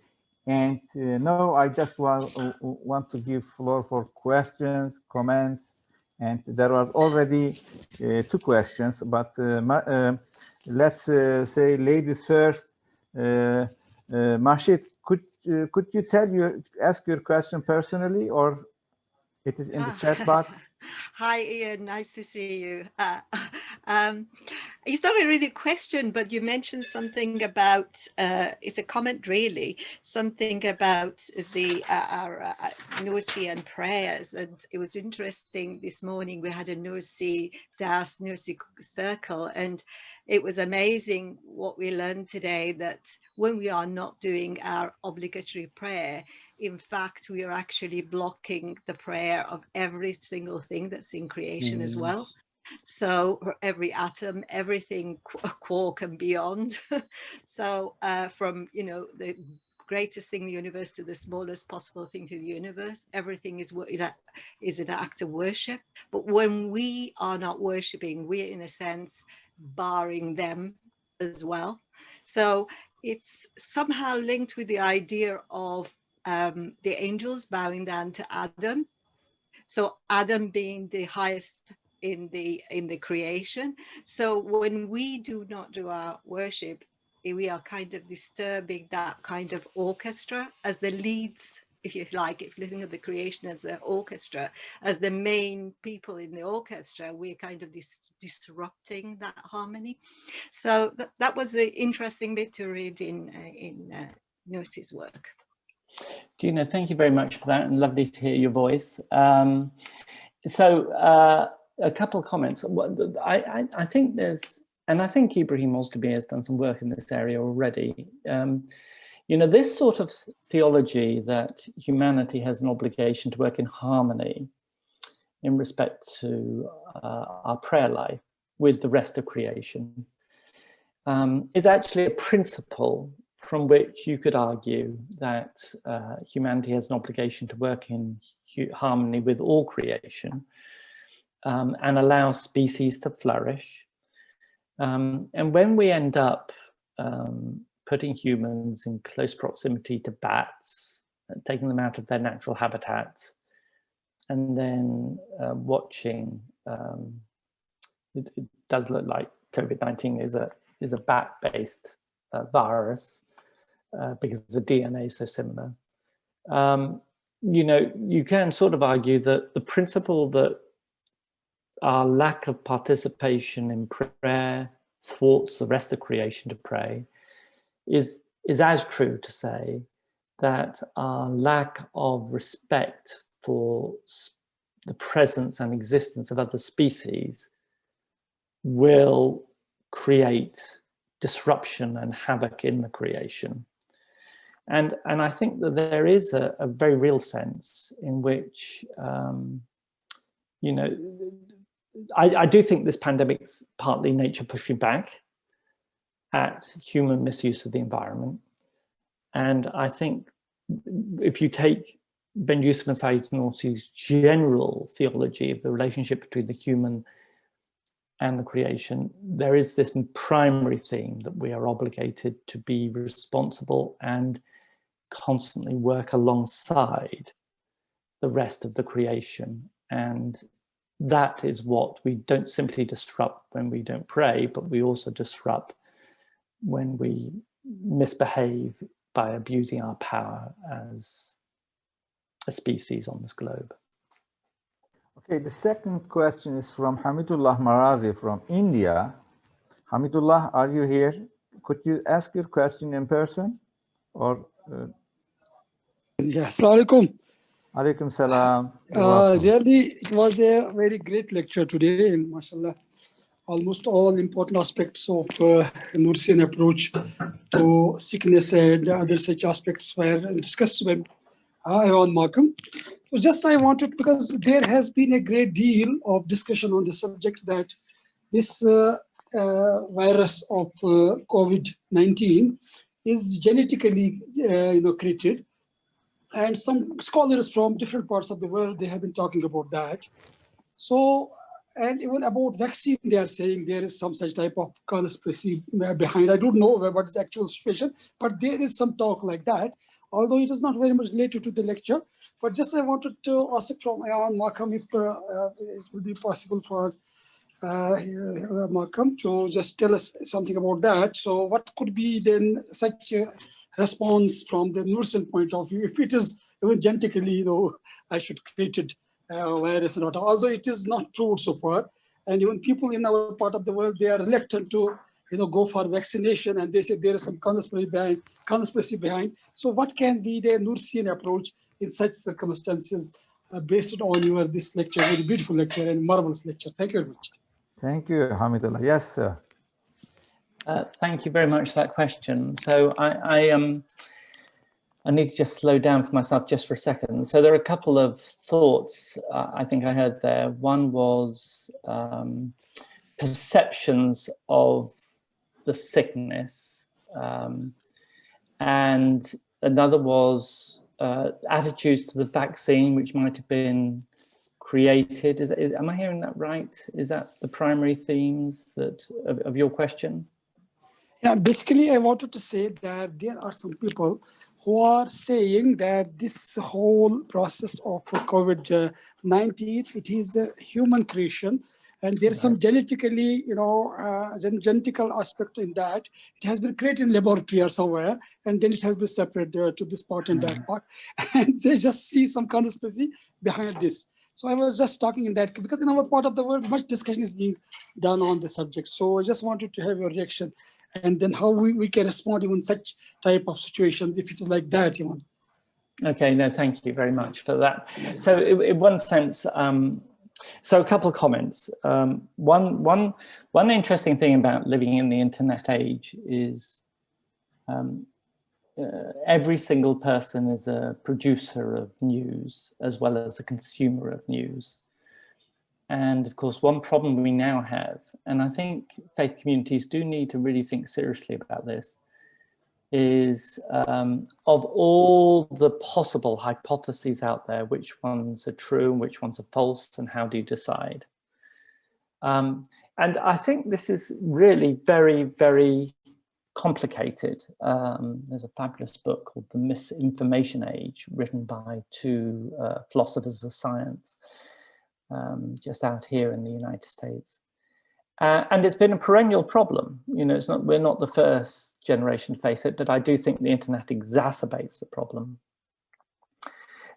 And now I just want to give floor for questions, comments, and there are already 2 questions, but let's say ladies first. Mashid, could you ask your question personally, or it is in the chat box? Hi, Ian. Nice to see you. It's not really a question, but you mentioned something about, it's a comment really, something about the our Nursi and prayers. And it was interesting this morning, we had a Nursi Dars, Nursi circle, and it was amazing what we learned today, that when we are not doing our obligatory prayer, in fact, we are actually blocking the prayer of every single thing that's in creation as well. So every atom, everything, quark and beyond. So from, you know, the greatest thing in the universe to the smallest possible thing to the universe, everything is an act of worship. But when we are not worshiping, we're in a sense barring them as well. So it's somehow linked with the idea of the angels bowing down to Adam. So Adam being the highest in the creation. So when we do not do our worship, we are kind of disturbing that kind of orchestra as the leads, if you like, if you think of the creation as an orchestra, as the main people in the orchestra, we're kind of disrupting that harmony. So that was the interesting bit to read in Nursi's work. Dina, thank you very much for that, and lovely to hear your voice. A couple of comments. I think there's, and I think Ibrahim Ozdemir has done some work in this area already. You know, this sort of theology that humanity has an obligation to work in harmony in respect to our prayer life with the rest of creation is actually a principle from which you could argue that humanity has an obligation to work in harmony with all creation. and allow species to flourish. And when we end up putting humans in close proximity to bats, taking them out of their natural habitat, and then watching, it does look like COVID-19 is a bat-based virus because the DNA is so similar. You know, you can sort of argue that the principle that our lack of participation in prayer thwarts the rest of creation to pray is as true to say that our lack of respect for the presence and existence of other species will create disruption and havoc in the creation. And I think that there is a very real sense in which, you know, I do think this pandemic's partly nature pushing back at human misuse of the environment. And I think if you take Ben Yusuf and Said Nursi's general theology of the relationship between the human and the creation, there is this primary theme that we are obligated to be responsible and constantly work alongside the rest of the creation. And that is what we don't simply disrupt when we don't pray, but we also disrupt when we misbehave by abusing our power as a species on this globe. Okay, the second question is from Hamidullah Marazi from India. Hamidullah, are you here? Could you ask your question in person or? Yes, Assalamu alaikum. Alaikum salam. Really, it was a very great lecture today, and mashallah, almost all important aspects of Nursian approach to sickness and other such aspects were discussed by on Markham. So just I wanted, because there has been a great deal of discussion on the subject that this virus of COVID-19 is genetically created. And some scholars from different parts of the world, they have been talking about that. So, and even about vaccine, they are saying there is some such type of conspiracy behind. I don't know what is the actual situation, but there is some talk like that, although it is not very much related to the lecture. But just I wanted to ask from Markham if it would be possible for Markham to just tell us something about that. So what could be then such a response from the Nursian point of view, if it is even genetically, I should create it virus and whatever, although it is not proved so far. And even people in our part of the world, they are reluctant to, go for vaccination, and they say there is some conspiracy behind. So what can be the Nursian approach in such circumstances based on this lecture, very beautiful lecture and marvelous lecture. Thank you very much. Thank you, Hamidullah. Yes, sir. Thank you very much for that question. So I need to just slow down for myself just for a second. So there are a couple of thoughts I think I heard there. One was perceptions of the sickness, and another was attitudes to the vaccine, which might have been created. Am I hearing that right? Is that the primary themes of your question? Yeah, basically I wanted to say that there are some people who are saying that this whole process of COVID-19, it is a human creation, and there's some genetically, genetical aspect in that. It has been created in laboratory or somewhere, and then it has been separated to this part and that part, and they just see some conspiracy behind this. So I was just talking in that, because in our part of the world, much discussion is being done on the subject. So I just wanted to have your reaction, and then how we can respond even such type of situations if it is like that, Okay, no, thank you very much for that. So in one sense, so a couple of comments. One interesting thing about living in the internet age is every single person is a producer of news as well as a consumer of news. And of course, one problem we now have, and I think faith communities do need to really think seriously about this, is of all the possible hypotheses out there, which ones are true and which ones are false, and how do you decide? And I think this is really very, very complicated. There's a fabulous book called The Misinformation Age, written by two philosophers of science, just out here in the United States. And it's been a perennial problem. You know, we're not the first generation to face it, but I do think the internet exacerbates the problem.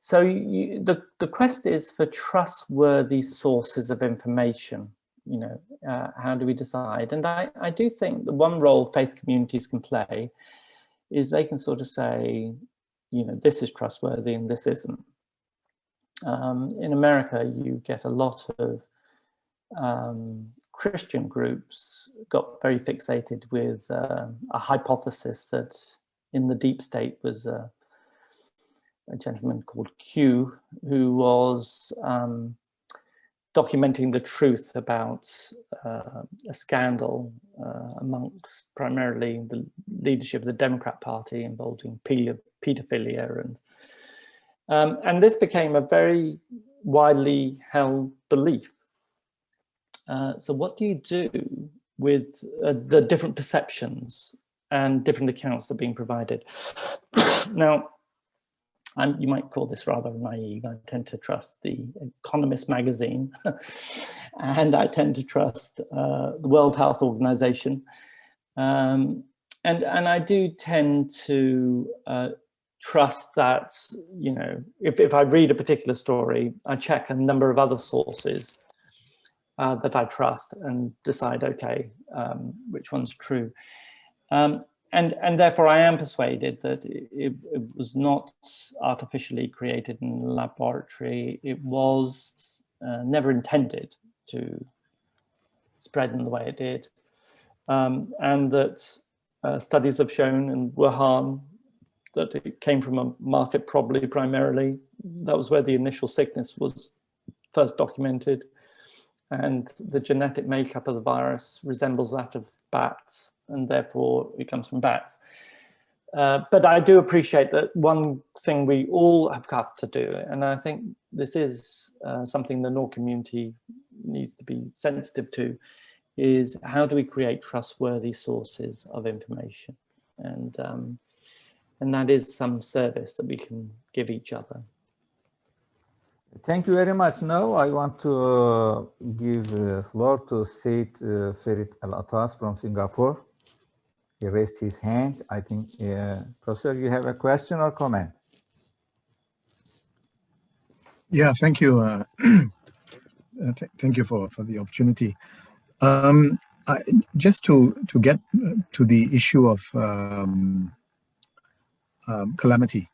So the quest is for trustworthy sources of information. You know, how do we decide? And I do think the one role faith communities can play is they can sort of say, you know, this is trustworthy and this isn't. In America, you get a lot of Christian groups got very fixated with a hypothesis that in the deep state was a gentleman called Q, who was documenting the truth about a scandal amongst primarily the leadership of the Democrat Party involving pedophilia, and this became a very widely held belief. So what do you do with the different perceptions and different accounts that are being provided? Now, you might call this rather naive. I tend to trust the Economist magazine, and I tend to trust the World Health Organization, and I do tend to trust that, you know, if I read a particular story, I check a number of other sources that I trust and decide, okay, which one's true. And therefore I am persuaded that it was not artificially created in a laboratory. It was never intended to spread in the way it did. And that studies have shown in Wuhan that it came from a market, probably primarily. That was where the initial sickness was first documented. And the genetic makeup of the virus resembles that of bats, and therefore it comes from bats. But I do appreciate that one thing we all have got to do, and I think this is something the Nur community needs to be sensitive to, is how do we create trustworthy sources of information? And that is some service that we can give each other. Thank you very much. Now I want to give the floor to Said Ferit Al-Atas from Singapore. He raised his hand. I think, Professor, you have a question or comment? Yeah, thank you. Thank you for the opportunity. Just to get to the issue of calamity,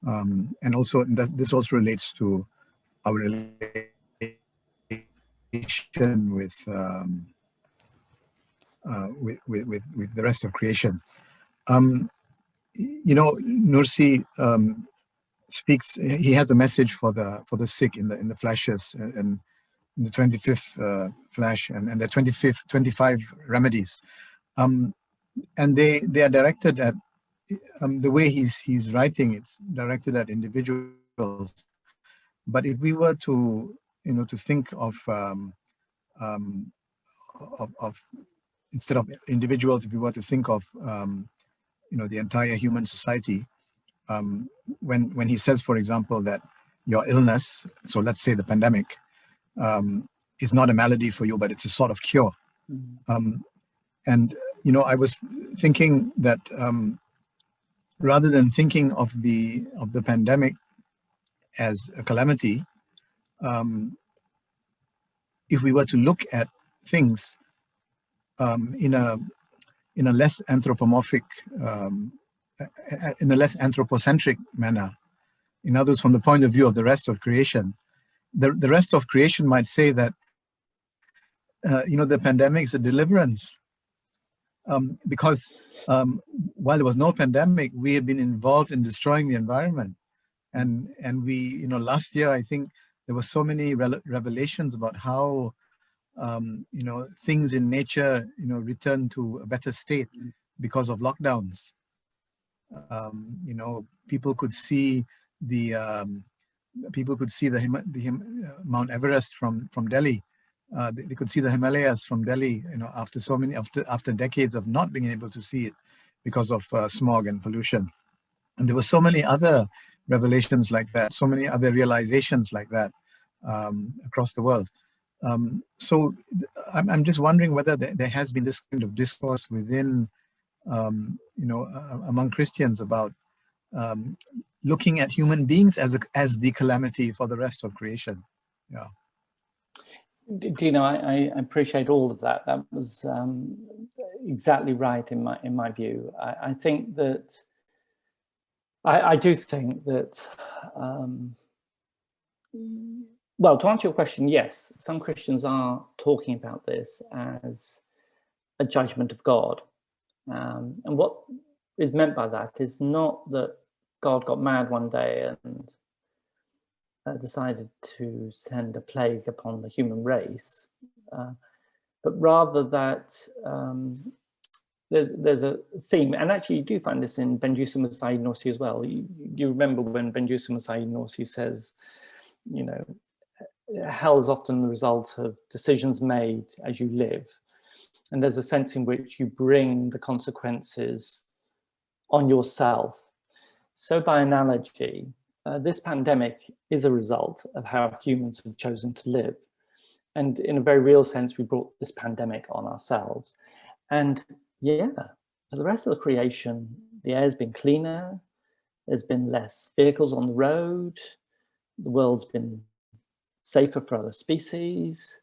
and also this also relates to our relation with the rest of creation. You know, Nursi speaks. He has a message for the sick in the flashes, and in the 25th flash, and the 25 remedies, and they are directed at the way he's writing. It's directed at individuals. But if we were to, you know, to think of instead of individuals, if we were to think of you know, the entire human society, when he says, for example, that your illness, so let's say the pandemic, is not a malady for you, but it's a sort of cure. And you know, I was thinking that rather than thinking of the pandemic as a calamity, if we were to look at things in a less anthropomorphic, in a less anthropocentric manner, in other words, from the point of view of the rest of creation, the rest of creation might say that you know, the pandemic is a deliverance, because while there was no pandemic, we had been involved in destroying the environment. And we, you know, last year, I think there were so many revelations about how, you know, things in nature, you know, return to a better state because of lockdowns. You know, people could see the Mount Everest from Delhi They could see the Himalayas from Delhi, after so many, after decades of not being able to see it because of smog and pollution. And there were so many other revelations like that, so many other realizations like that across the world. So I'm just wondering whether there has been this kind of discourse within, among Christians about looking at human beings as the calamity for the rest of creation. Yeah. Dino, I appreciate all of that. That was exactly right in my view. I think that I do think that. Well, to answer your question, yes, some Christians are talking about this as a judgment of God, and what is meant by that is not that God got mad one day and decided to send a plague upon the human race, but rather that there's a theme, and actually you do find this in Bediüzzaman Said Nursi as well. You remember when Bediüzzaman Said Nursi says, hell is often the result of decisions made as you live, and there's a sense in which you bring the consequences on yourself. So by analogy, this pandemic is a result of how humans have chosen to live. And in a very real sense, we brought this pandemic on ourselves. And yeah, for the rest of the creation, the air's been cleaner, there's been less vehicles on the road, the world's been safer for other species.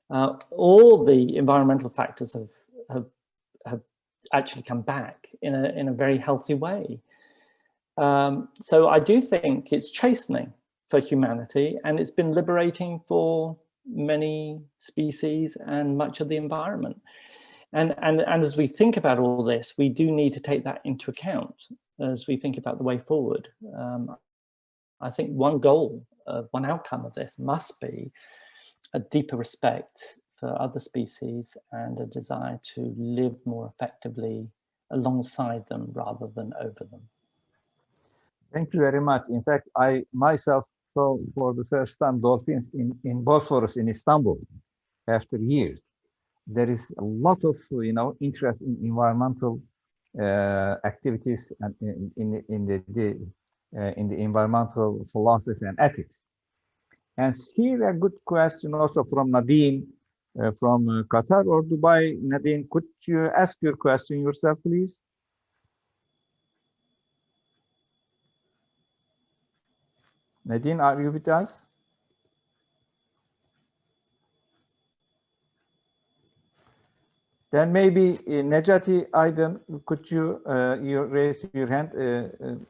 All the environmental factors have actually come back in a very healthy way. So I do think it's chastening for humanity, and it's been liberating for many species and much of the environment. And as we think about all this, we do need to take that into account as we think about the way forward. I think one goal, one outcome of this must be a deeper respect for other species and a desire to live more effectively alongside them rather than over them. Thank you very much. In fact, I myself saw for the first time dolphins in Bosphorus in Istanbul after years. There is a lot of interest in environmental activities and in the environmental philosophy and ethics. And here a good question also from Nadine from Qatar or Dubai. Nadine, could you ask your question yourself, please? Nadine, are you with us? Then maybe Necati Aydın, could you raise your hand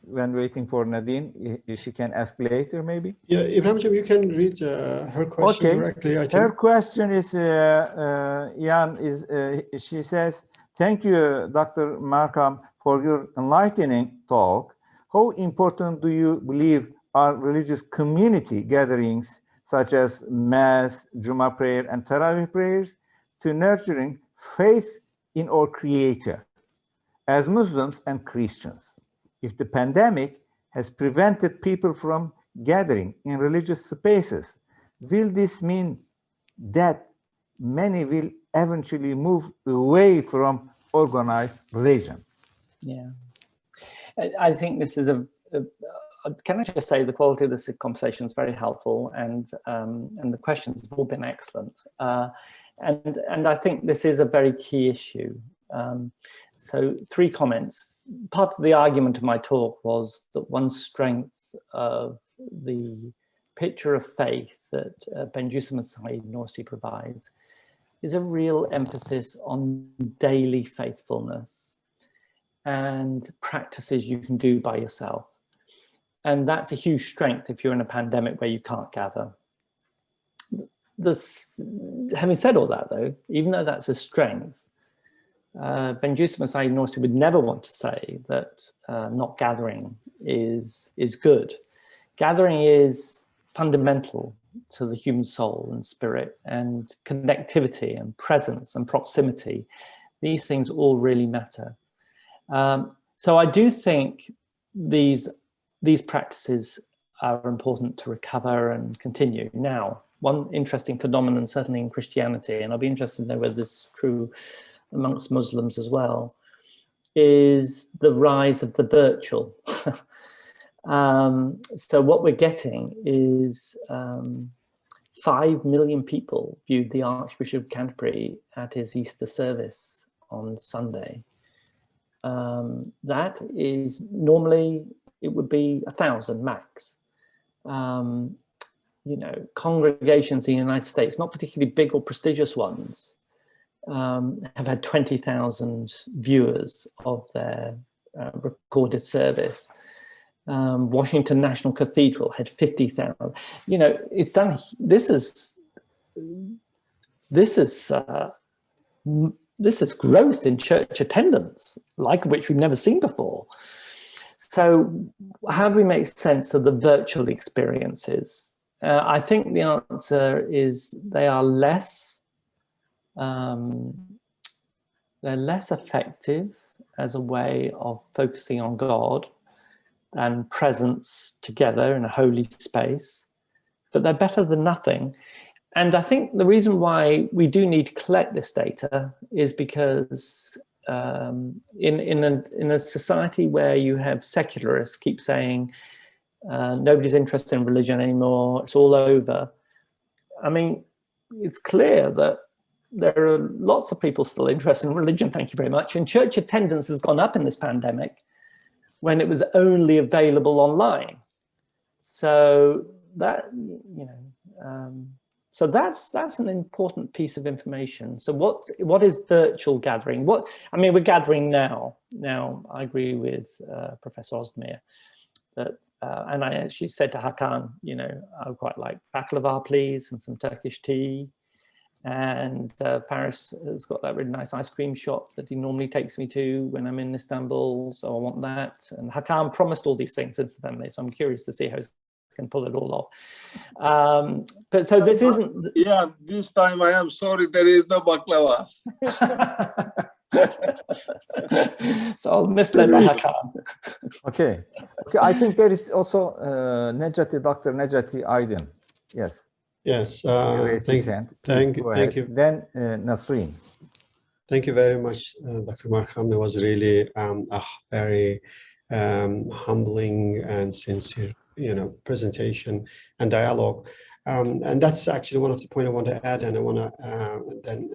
when waiting for Nadine? She can ask later, maybe. Yeah, Ibrahim, you can read her question directly. I think. Her question is, she says, thank you, Dr. Markham, for your enlightening talk. How important do you believe are religious community gatherings such as Mass, Juma prayer, and Tarawih prayers to nurturing faith in our Creator as Muslims and Christians? If the pandemic has prevented people from gathering in religious spaces, will this mean that many will eventually move away from organized religion? Yeah, I think this is can I just say the quality of this conversation is very helpful, and the questions have all been excellent. And I think this is a very key issue. So 3 comments. Part of the argument of my talk was that one strength of the picture of faith that Bediüzzaman Said Nursi provides is a real emphasis on daily faithfulness and practices you can do by yourself. And that's a huge strength if you're in a pandemic where you can't gather. Having said all that, though, even though that's a strength, Bediüzzaman Said Nursi would never want to say that not gathering is good. Gathering is fundamental to the human soul and spirit, and connectivity and presence and proximity. These things all really matter. So I do think these practices are important to recover and continue. Now, one interesting phenomenon, certainly in Christianity, and I'll be interested to know whether this is true amongst Muslims as well, is the rise of the virtual. So what we're getting is 5 million people viewed the Archbishop of Canterbury at his Easter service on Sunday. That is normally, it would be 1,000 max. You know, congregations in the United States, not particularly big or prestigious ones, have had 20,000 viewers of their recorded service. Washington National Cathedral had 50,000. You know, it's done. This is growth in church attendance, like which we've never seen before. So, how do we make sense of the virtual experiences? I think the answer is they are less effective as a way of focusing on God and presence together in a holy space, but they're better than nothing. And I think the reason why we do need to collect this data is because in a society where you have secularists keep saying nobody's interested in religion anymore, it's all over. I mean, it's clear that there are lots of people still interested in religion, thank you very much, and church attendance has gone up in this pandemic when it was only available online. So that, you know, so that's an important piece of information. So what is virtual gathering? I mean, we're gathering now. Now, I agree with Professor Ozdemir that, and I actually said to Hakan, you know, I would quite like baklava, please, and some Turkish tea. And Paris has got that really nice ice cream shop that he normally takes me to when I'm in Istanbul, so I want that. And Hakan promised all these things incidentally, so I'm curious to see how he can pull it all off. But so this isn't... Yeah, this time I am sorry, there is no baklava. So I'll misled by Hakan. Okay, I think there is also Dr. Necati Aydin. Yes. Yes, thank you. Then Nasreen. Thank you very much, Dr. Markham. It was really a very humbling and sincere, you know, presentation and dialogue. And that's actually one of the points I want to add, and I want to then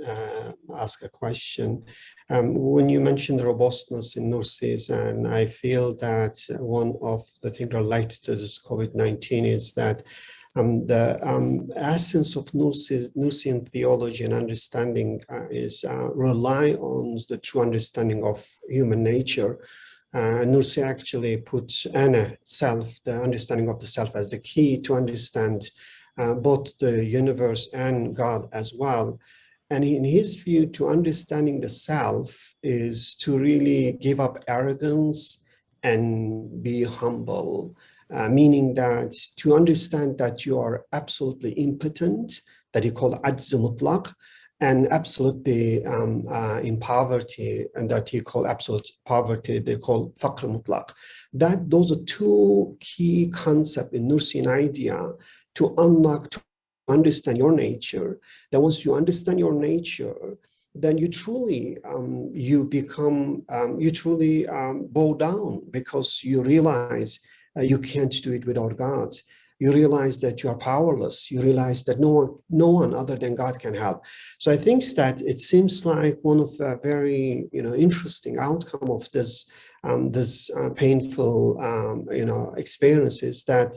ask a question. When you mentioned the robustness in Nursi's, and I feel that one of the things related to this COVID-19 is that the essence of Nursian theology and understanding is rely on the true understanding of human nature. Nursi actually puts self, the understanding of the self, as the key to understand both the universe and God as well. And in his view, to understanding the self is to really give up arrogance and be humble. Meaning that to understand that you are absolutely impotent, that he called ajz mutlaq, and absolutely in poverty, and that he called absolute poverty, they call faqr mutlaq. Those are two key concepts in Nursian idea to unlock, to understand your nature. Then once you understand your nature, then you truly bow down, because you realize you can't do it without God. You realize that you are powerless. You realize that no one other than God can help. So I think that it seems like one of the very interesting outcome of this painful experiences that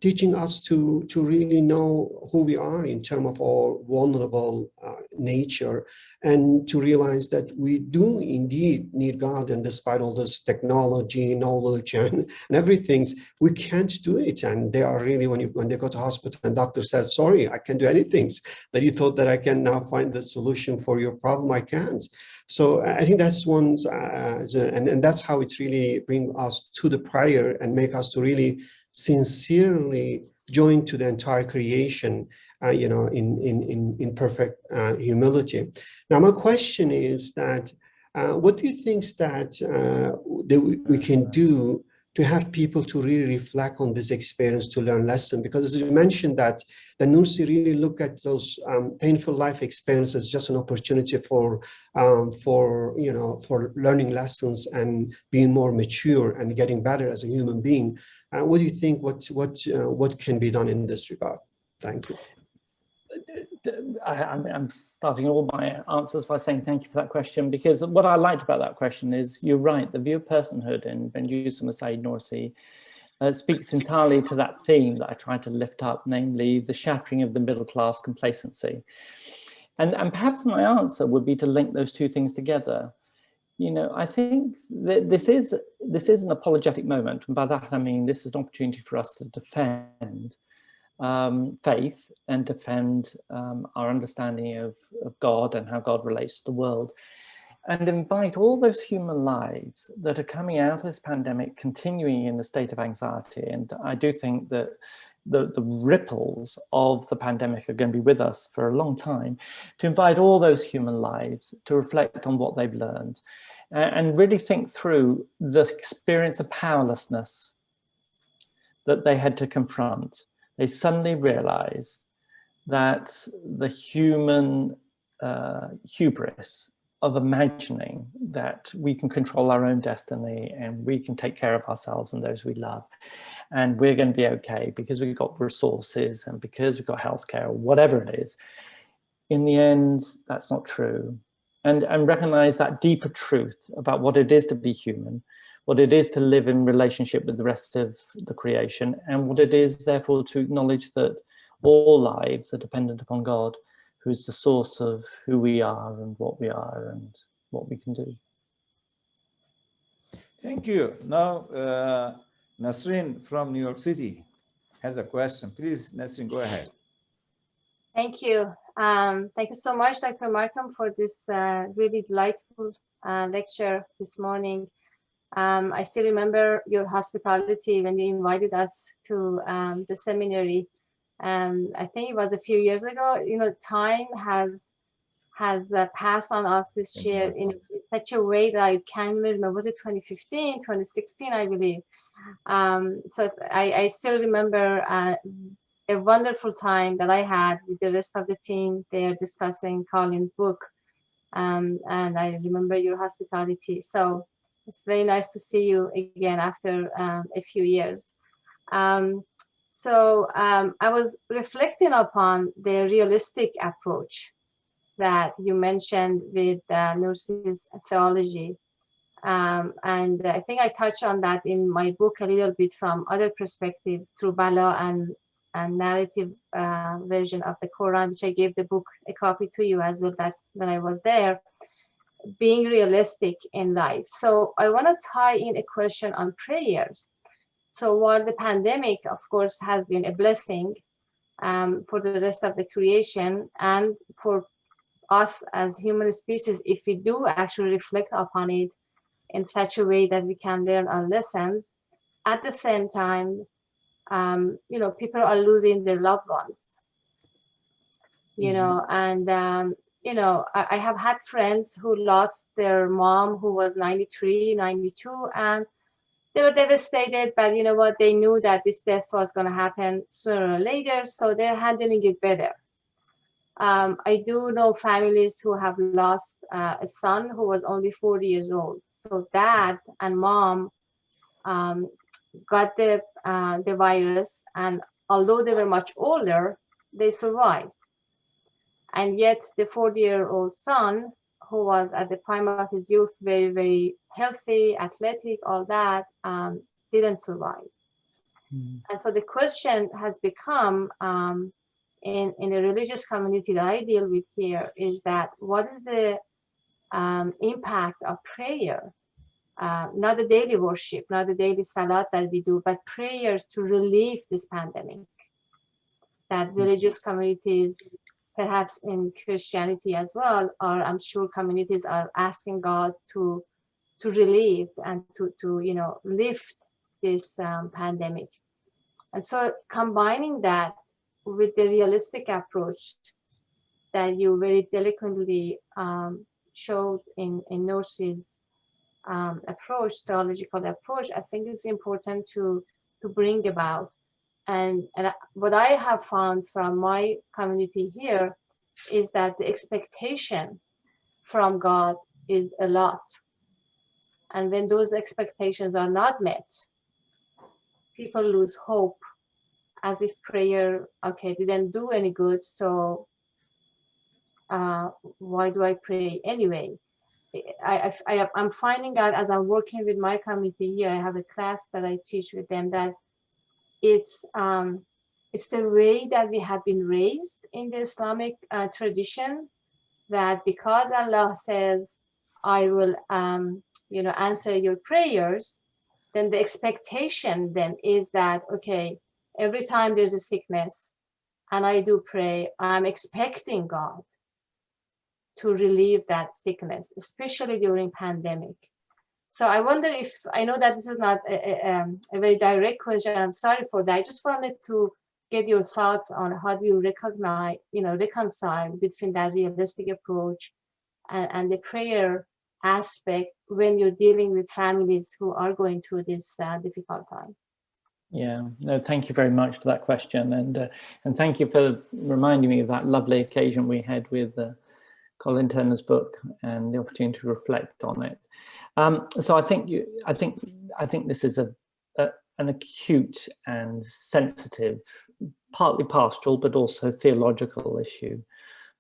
teaching us to really know who we are in terms of our vulnerable nature, and to realize that we do indeed need God, and despite all this technology, knowledge, and everything, we can't do it. And they are really, when they go to hospital and doctor says, sorry, I can't do anything that you thought that I can now find the solution for your problem, I can't. So I think that's one, and that's how it's really bring us to the prayer and make us to really sincerely join to the entire creation, in perfect humility. Now, my question is that, what do you think that we can do to have people to really reflect on this experience, to learn lessons. Because as you mentioned that the Nursi really look at those painful life experiences just an opportunity for learning lessons and being more mature and getting better as a human being. What do you think? What can be done in this regard? Thank you. I'm starting all my answers by saying thank you for that question, because what I liked about that question is you're right, the view of personhood in Benjusim Said Nursi speaks entirely to that theme that I tried to lift up, namely the shattering of the middle class complacency. And perhaps my answer would be to link those two things together. You know, I think that this is an apologetic moment, and by that I mean this is an opportunity for us to defend faith and defend our understanding of God and how God relates to the world, and invite all those human lives that are coming out of this pandemic continuing in a state of anxiety. And I do think that the ripples of the pandemic are going to be with us for a long time, to invite all those human lives to reflect on what they've learned and really think through the experience of powerlessness that they had to confront. They suddenly realized that the human hubris of imagining that we can control our own destiny and we can take care of ourselves and those we love, and we're going to be okay because we've got resources and because we've got healthcare or whatever it is. In the end, that's not true. And recognize that deeper truth about what it is to be human, what it is to live in relationship with the rest of the creation, and what it is, therefore, to acknowledge that all lives are dependent upon God, who's the source of who we are and what we can do. Thank you. Now, Nasrin from New York City has a question. Please, Nasrin, go ahead. Thank you. Thank you so much, Dr. Markham, for this really delightful lecture this morning. I still remember your hospitality when you invited us to the seminary. I think it was a few years ago. You know, time has passed on us this year in such a way that I can't remember. Was it 2015, 2016, I believe? So I still remember a wonderful time that I had with the rest of the team there discussing Colin's book. And I remember your hospitality. So it's very nice to see you again after a few years. So I was reflecting upon the realistic approach that you mentioned with Nursi's theology. And I think I touched on that in my book a little bit from other perspective through Bala and narrative version of the Quran, which I gave the book a copy to you as well that when I was there, being realistic in life. So I want to tie in a question on prayers. So while the pandemic, of course, has been a blessing for the rest of the creation and for us as human species, if we do actually reflect upon it in such a way that we can learn our lessons, at the same time, you know, people are losing their loved ones, you know, and, you know, I have had friends who lost their mom who was 93, 92, and they were devastated, but you know what, they knew that this death was going to happen sooner or later, so they're handling it better. I do know families who have lost a son who was only 40 years old. So dad and mom got the virus, and although they were much older, they survived. And yet the 40-year-old son, who was at the prime of his youth, very, very healthy, athletic, all that, didn't survive. And so the question has become, in a religious community that I deal with here, is that what is the impact of prayer? Not the daily worship, not the daily salat that we do, but prayers to relieve this pandemic. That religious communities, perhaps in Christianity as well, or I'm sure communities are asking God to relieve and to you know, lift this pandemic. And so combining that with the realistic approach that you very delicately showed in Nursi's approach, theological approach, I think it's important to bring about. And what I have found from my community here is that the expectation from God is a lot. And when those expectations are not met, people lose hope, as if prayer, okay, didn't do any good, so why do I pray anyway? I'm finding out as I'm working with my community here, I have a class that I teach with them, that it's the way that we have been raised in the Islamic tradition, that because Allah says, I will answer your prayers, then the expectation then is that, okay, every time there's a sickness and I do pray, I'm expecting God to relieve that sickness, especially during pandemic. So I wonder if, I know that this is not a very direct question, I'm sorry for that. I just wanted to get your thoughts on how do you recognize, reconcile between that realistic approach and the prayer aspect when you're dealing with families who are going through this difficult time. Yeah, no, thank you very much for that question, and thank you for reminding me of that lovely occasion we had with Colin Turner's book and the opportunity to reflect on it. So I think this is an acute and sensitive, partly pastoral but also theological issue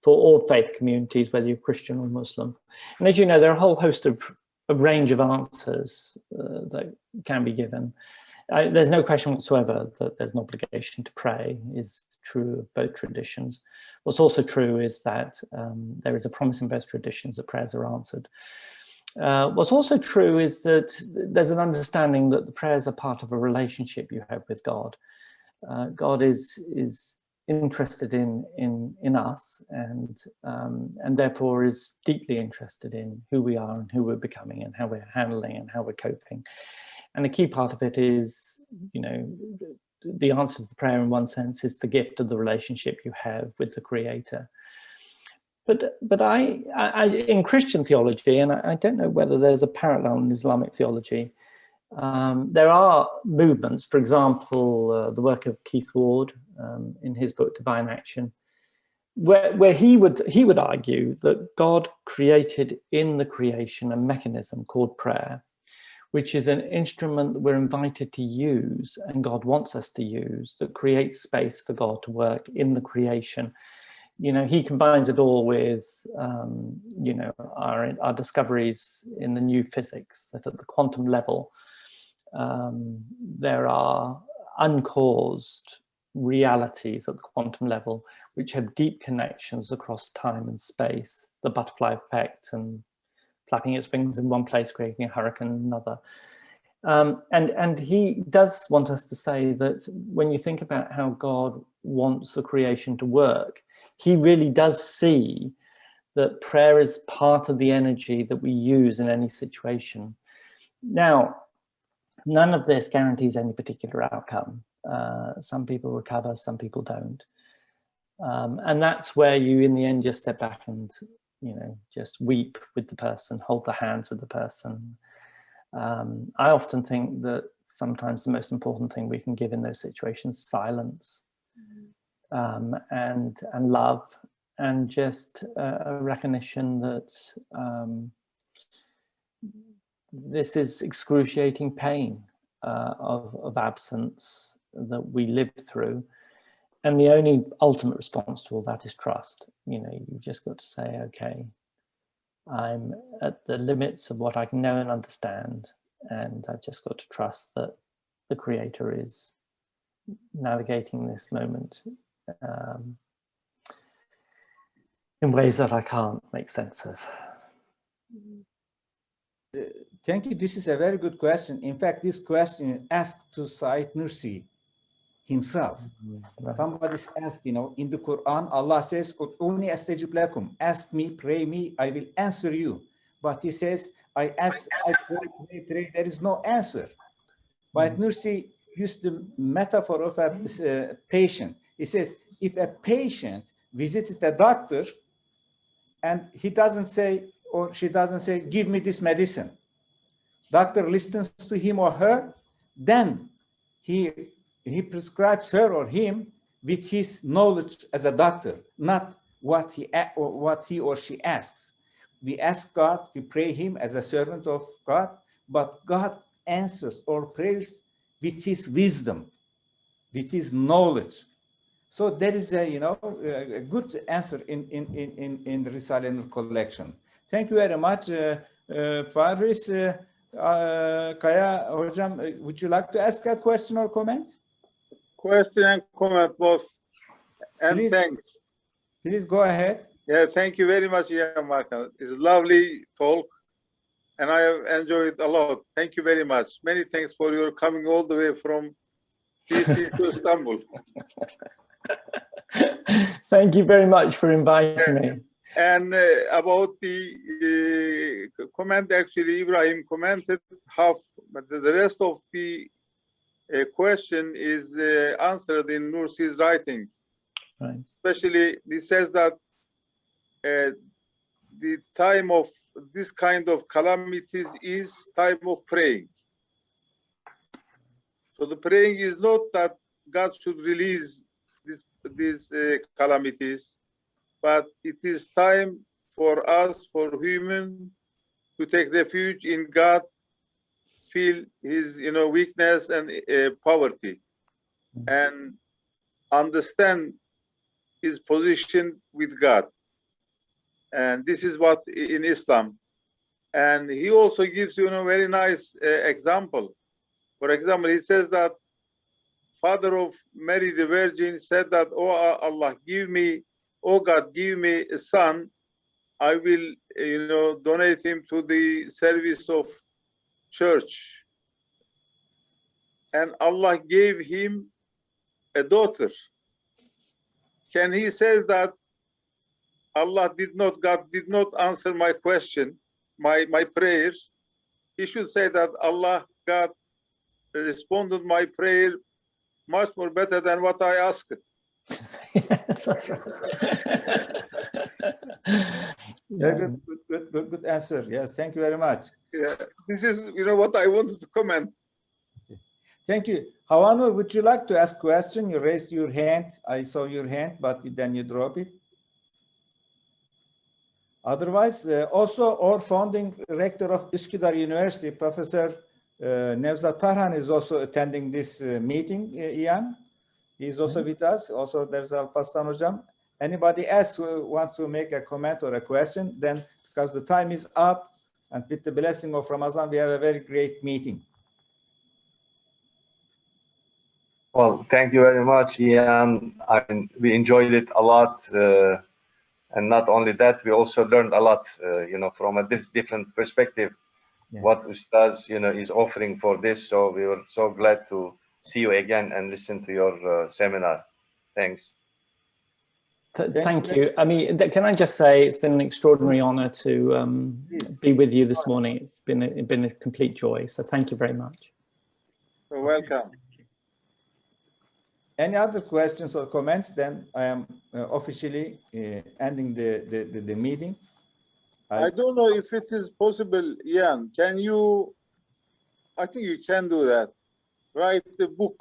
for all faith communities, whether you're Christian or Muslim. And as you know, there are a whole host of a range of answers that can be given. There's no question whatsoever that there's an obligation to pray, is true of both traditions. What's also true is that there is a promise in both traditions that prayers are answered. What's also true is that there's an understanding that the prayers are part of a relationship you have with God. God is interested in us, and therefore is deeply interested in who we are and who we're becoming and how we're handling and how we're coping. And a key part of it is, the answer to the prayer in one sense is the gift of the relationship you have with the Creator. But I in Christian theology, and I don't know whether there's a parallel in Islamic theology, there are movements, for example, the work of Keith Ward in his book Divine Action, where he would argue that God created in the creation a mechanism called prayer, which is an instrument that we're invited to use and God wants us to use, that creates space for God to work in the creation. He combines it all with, our discoveries in the new physics, that at the quantum level, there are uncaused realities at the quantum level which have deep connections across time and space, the butterfly effect and flapping its wings in one place, creating a hurricane in another. And he does want us to say that when you think about how God wants the creation to work, he really does see that prayer is part of the energy that we use in any situation. Now, none of this guarantees any particular outcome. Some people recover, some people don't. And that's where you, in the end, just step back and, just weep with the person, hold the hands with the person. I often think that sometimes the most important thing we can give in those situations is silence, and love, and just a recognition that this is excruciating pain of absence that we live through. And the only ultimate response to all that is trust. You've just got to say, okay, I'm at the limits of what I can know and understand, and I've just got to trust that the Creator is navigating this moment in ways that I can't make sense of. Thank you. This is a very good question. In fact, this question is asked to Said Nursi himself. Right. Somebody asked, in the Quran, Allah says, "Ud'uni astajib lakum." Ask me, pray me, I will answer you. But he says, I pray, there is no answer. But Nursi used the metaphor of a patient. He says, if a patient visited a doctor and he doesn't say, or she doesn't say, give me this medicine, doctor listens to him or her, then he prescribes her or him with his knowledge as a doctor, not what he or she asks. We ask God, we pray him as a servant of God, but God answers our prayers with his wisdom, with his knowledge. So there is a good answer in the Risale-i Nur collection. Thank you very much, Faris. Kaya Hocam, would you like to ask a question or comment? Question and comment both. And Please, thanks. Please go ahead. Yeah, thank you very much, Markham. It's a lovely talk, and I have enjoyed it a lot. Thank you very much. Many thanks for your coming all the way from DC to Istanbul. Thank you very much for inviting me. And about the comment, actually, Ibrahim commented half, but the rest of the question is answered in Nursi's writing. Right. Especially, he says that the time of this kind of calamities is time of praying. So the praying is not that God should release these calamities, but it is time for us, for human, to take refuge in God, feel his weakness and poverty, and understand his position with God. And this is what in Islam. And he also gives a very nice example. For example, he says that father of Mary the Virgin said that, "Oh Allah, give me, oh God, give me a son. I will, donate him to the service of church." And Allah gave him a daughter. Can he say that God did not answer my question, my prayer? He should say that God responded my prayer much more better than what I asked. Yes, that's right. Yeah. Good answer. Yes, thank you very much. Yeah, this is what I wanted to comment. Okay. Thank you. Havanur, would you like to ask a question? You raised your hand. I saw your hand, but then you drop it. Otherwise, also our founding rector of Üsküdar University, Professor Nevzat Tarhan, is also attending this meeting, Ian. He's also with us. Also, there's Alparslan Hocam. Anybody else who wants to make a comment or a question, then because the time is up, and with the blessing of Ramadan, we have a very great meeting. Well, thank you very much, Ian. We enjoyed it a lot. And not only that, we also learned a lot, from a different perspective, what Ustaz, is offering for this. So we were so glad to see you again and listen to your seminar. Thanks. Thank you. I mean, can I just say it's been an extraordinary honor to be with you this morning. It's been a complete joy. So thank you very much. You're welcome. Any other questions or comments? Then I am officially ending the meeting. I don't know if it is possible, Ian. Can you? I think you can do that. Write the book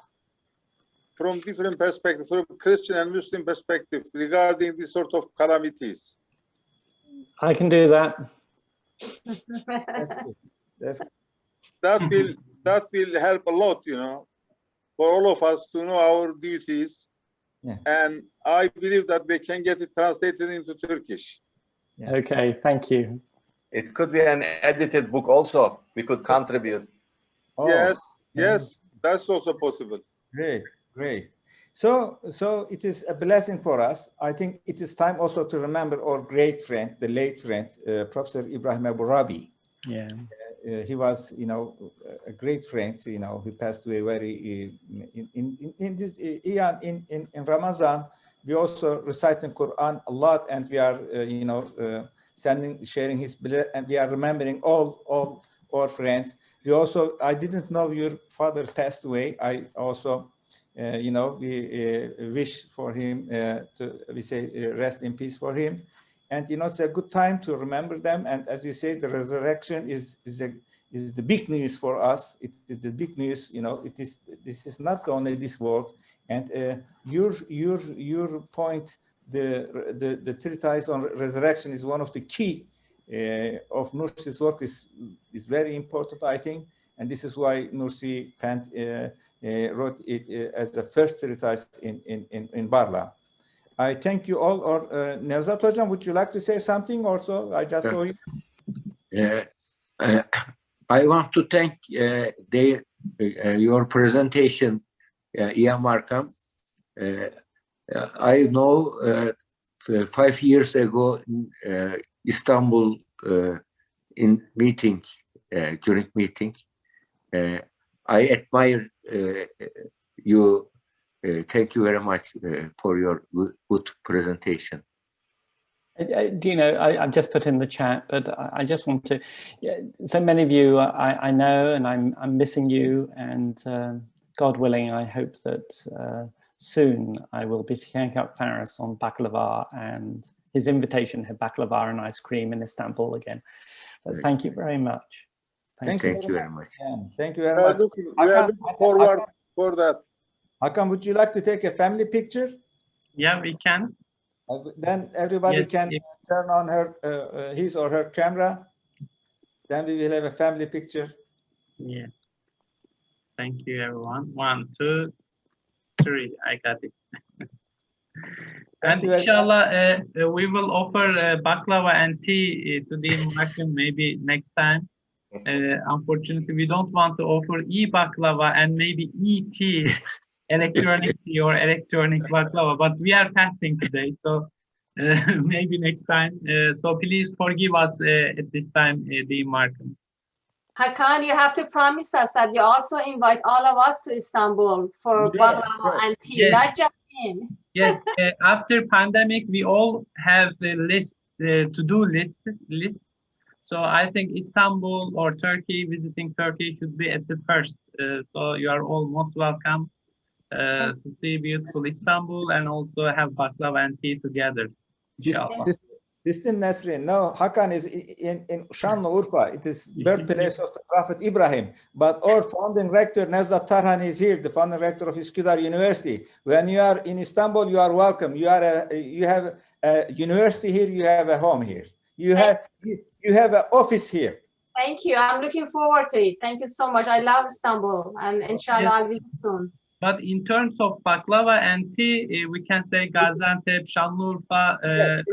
from different perspectives, from Christian and Muslim perspective, regarding this sort of calamities. I can do that. That's good. That will help a lot, for all of us to know our duties. Yeah. And I believe that we can get it translated into Turkish. Yeah. Okay, thank you. It could be an edited book also. We could contribute. Oh, Yes, that's also possible. Great. So it is a blessing for us. I think it is time also to remember our great friend, the late friend, Professor Ibrahim Abu Rabi. Yeah. He was, a great friend. He passed away very in Ramadan. We also recite the Quran a lot, and we are, sharing his, and we are remembering all our friends. We also, I didn't know your father passed away. I also, we wish for him we say rest in peace for him. And it's a good time to remember them. And as you say, the resurrection is is the big news for us. It is the big news. You know, this is not only this world. And your point, the treatise on resurrection is one of the key of Nursi's work. Is very important, I think, and this is why Nursi wrote it as the first treatise in Barla. I thank you all. Or Nevzat Hocam, would you like to say something also? I just saw you. I want to thank your presentation, Ian Markham. I know 5 years ago in Istanbul in meeting, during meeting, I admire you. Thank you very much for your good presentation. Do you know, I've just put in the chat, but I just want to, so many of you I know, and I'm missing you, and God willing, I hope that soon I will be taking up Faris on baklava and his invitation had baklava and ice cream in Istanbul again. But thank you very much. Thank you very much. Thank you very much. We are looking forward for that. Hakan, would you like to take a family picture? Yeah, we can. Then everybody can turn on his or her camera. Then we will have a family picture. Yeah. Thank you, everyone. 1, 2, 3. I got it. And inshallah, we will offer baklava and tea to the Markham maybe next time. Unfortunately, we don't want to offer e-baklava and maybe e-tea, electronic tea or electronic baklava, but we are fasting today, so maybe next time. So please forgive us at this time, the Markham. Hakan, you have to promise us that you also invite all of us to Istanbul for baklava and tea, not just him. Yes, after pandemic, we all have the list, to-do list. So I think Istanbul or Turkey, visiting Turkey should be at the first. So you are all most welcome to see beautiful Istanbul and also have baklava and tea together. Sister Nasrin, no, Hakan is in Şanlıurfa. It is birthplace of the Prophet Ibrahim. But our founding rector, Nevzat Tarhan, is here, the founding rector of Üsküdar University. When you are in Istanbul, you are welcome. You have a university here, you have a home here. You have an office here. Thank you. I'm looking forward to it. Thank you so much. I love Istanbul, and inshallah I'll visit soon. But in terms of baklava and tea, we can say Gaziantep, Şanlıurfa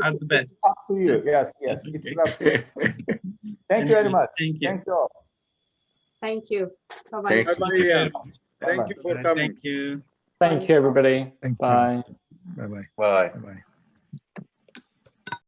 are the best. It's up to you. Yes. It is up to you. Thank you very much. Thank you. Thank you all. Thank you. Bye-bye. Thank you for coming. Thank you. Thank you, everybody. Thank you. Bye. Bye-bye. Bye. Bye-bye.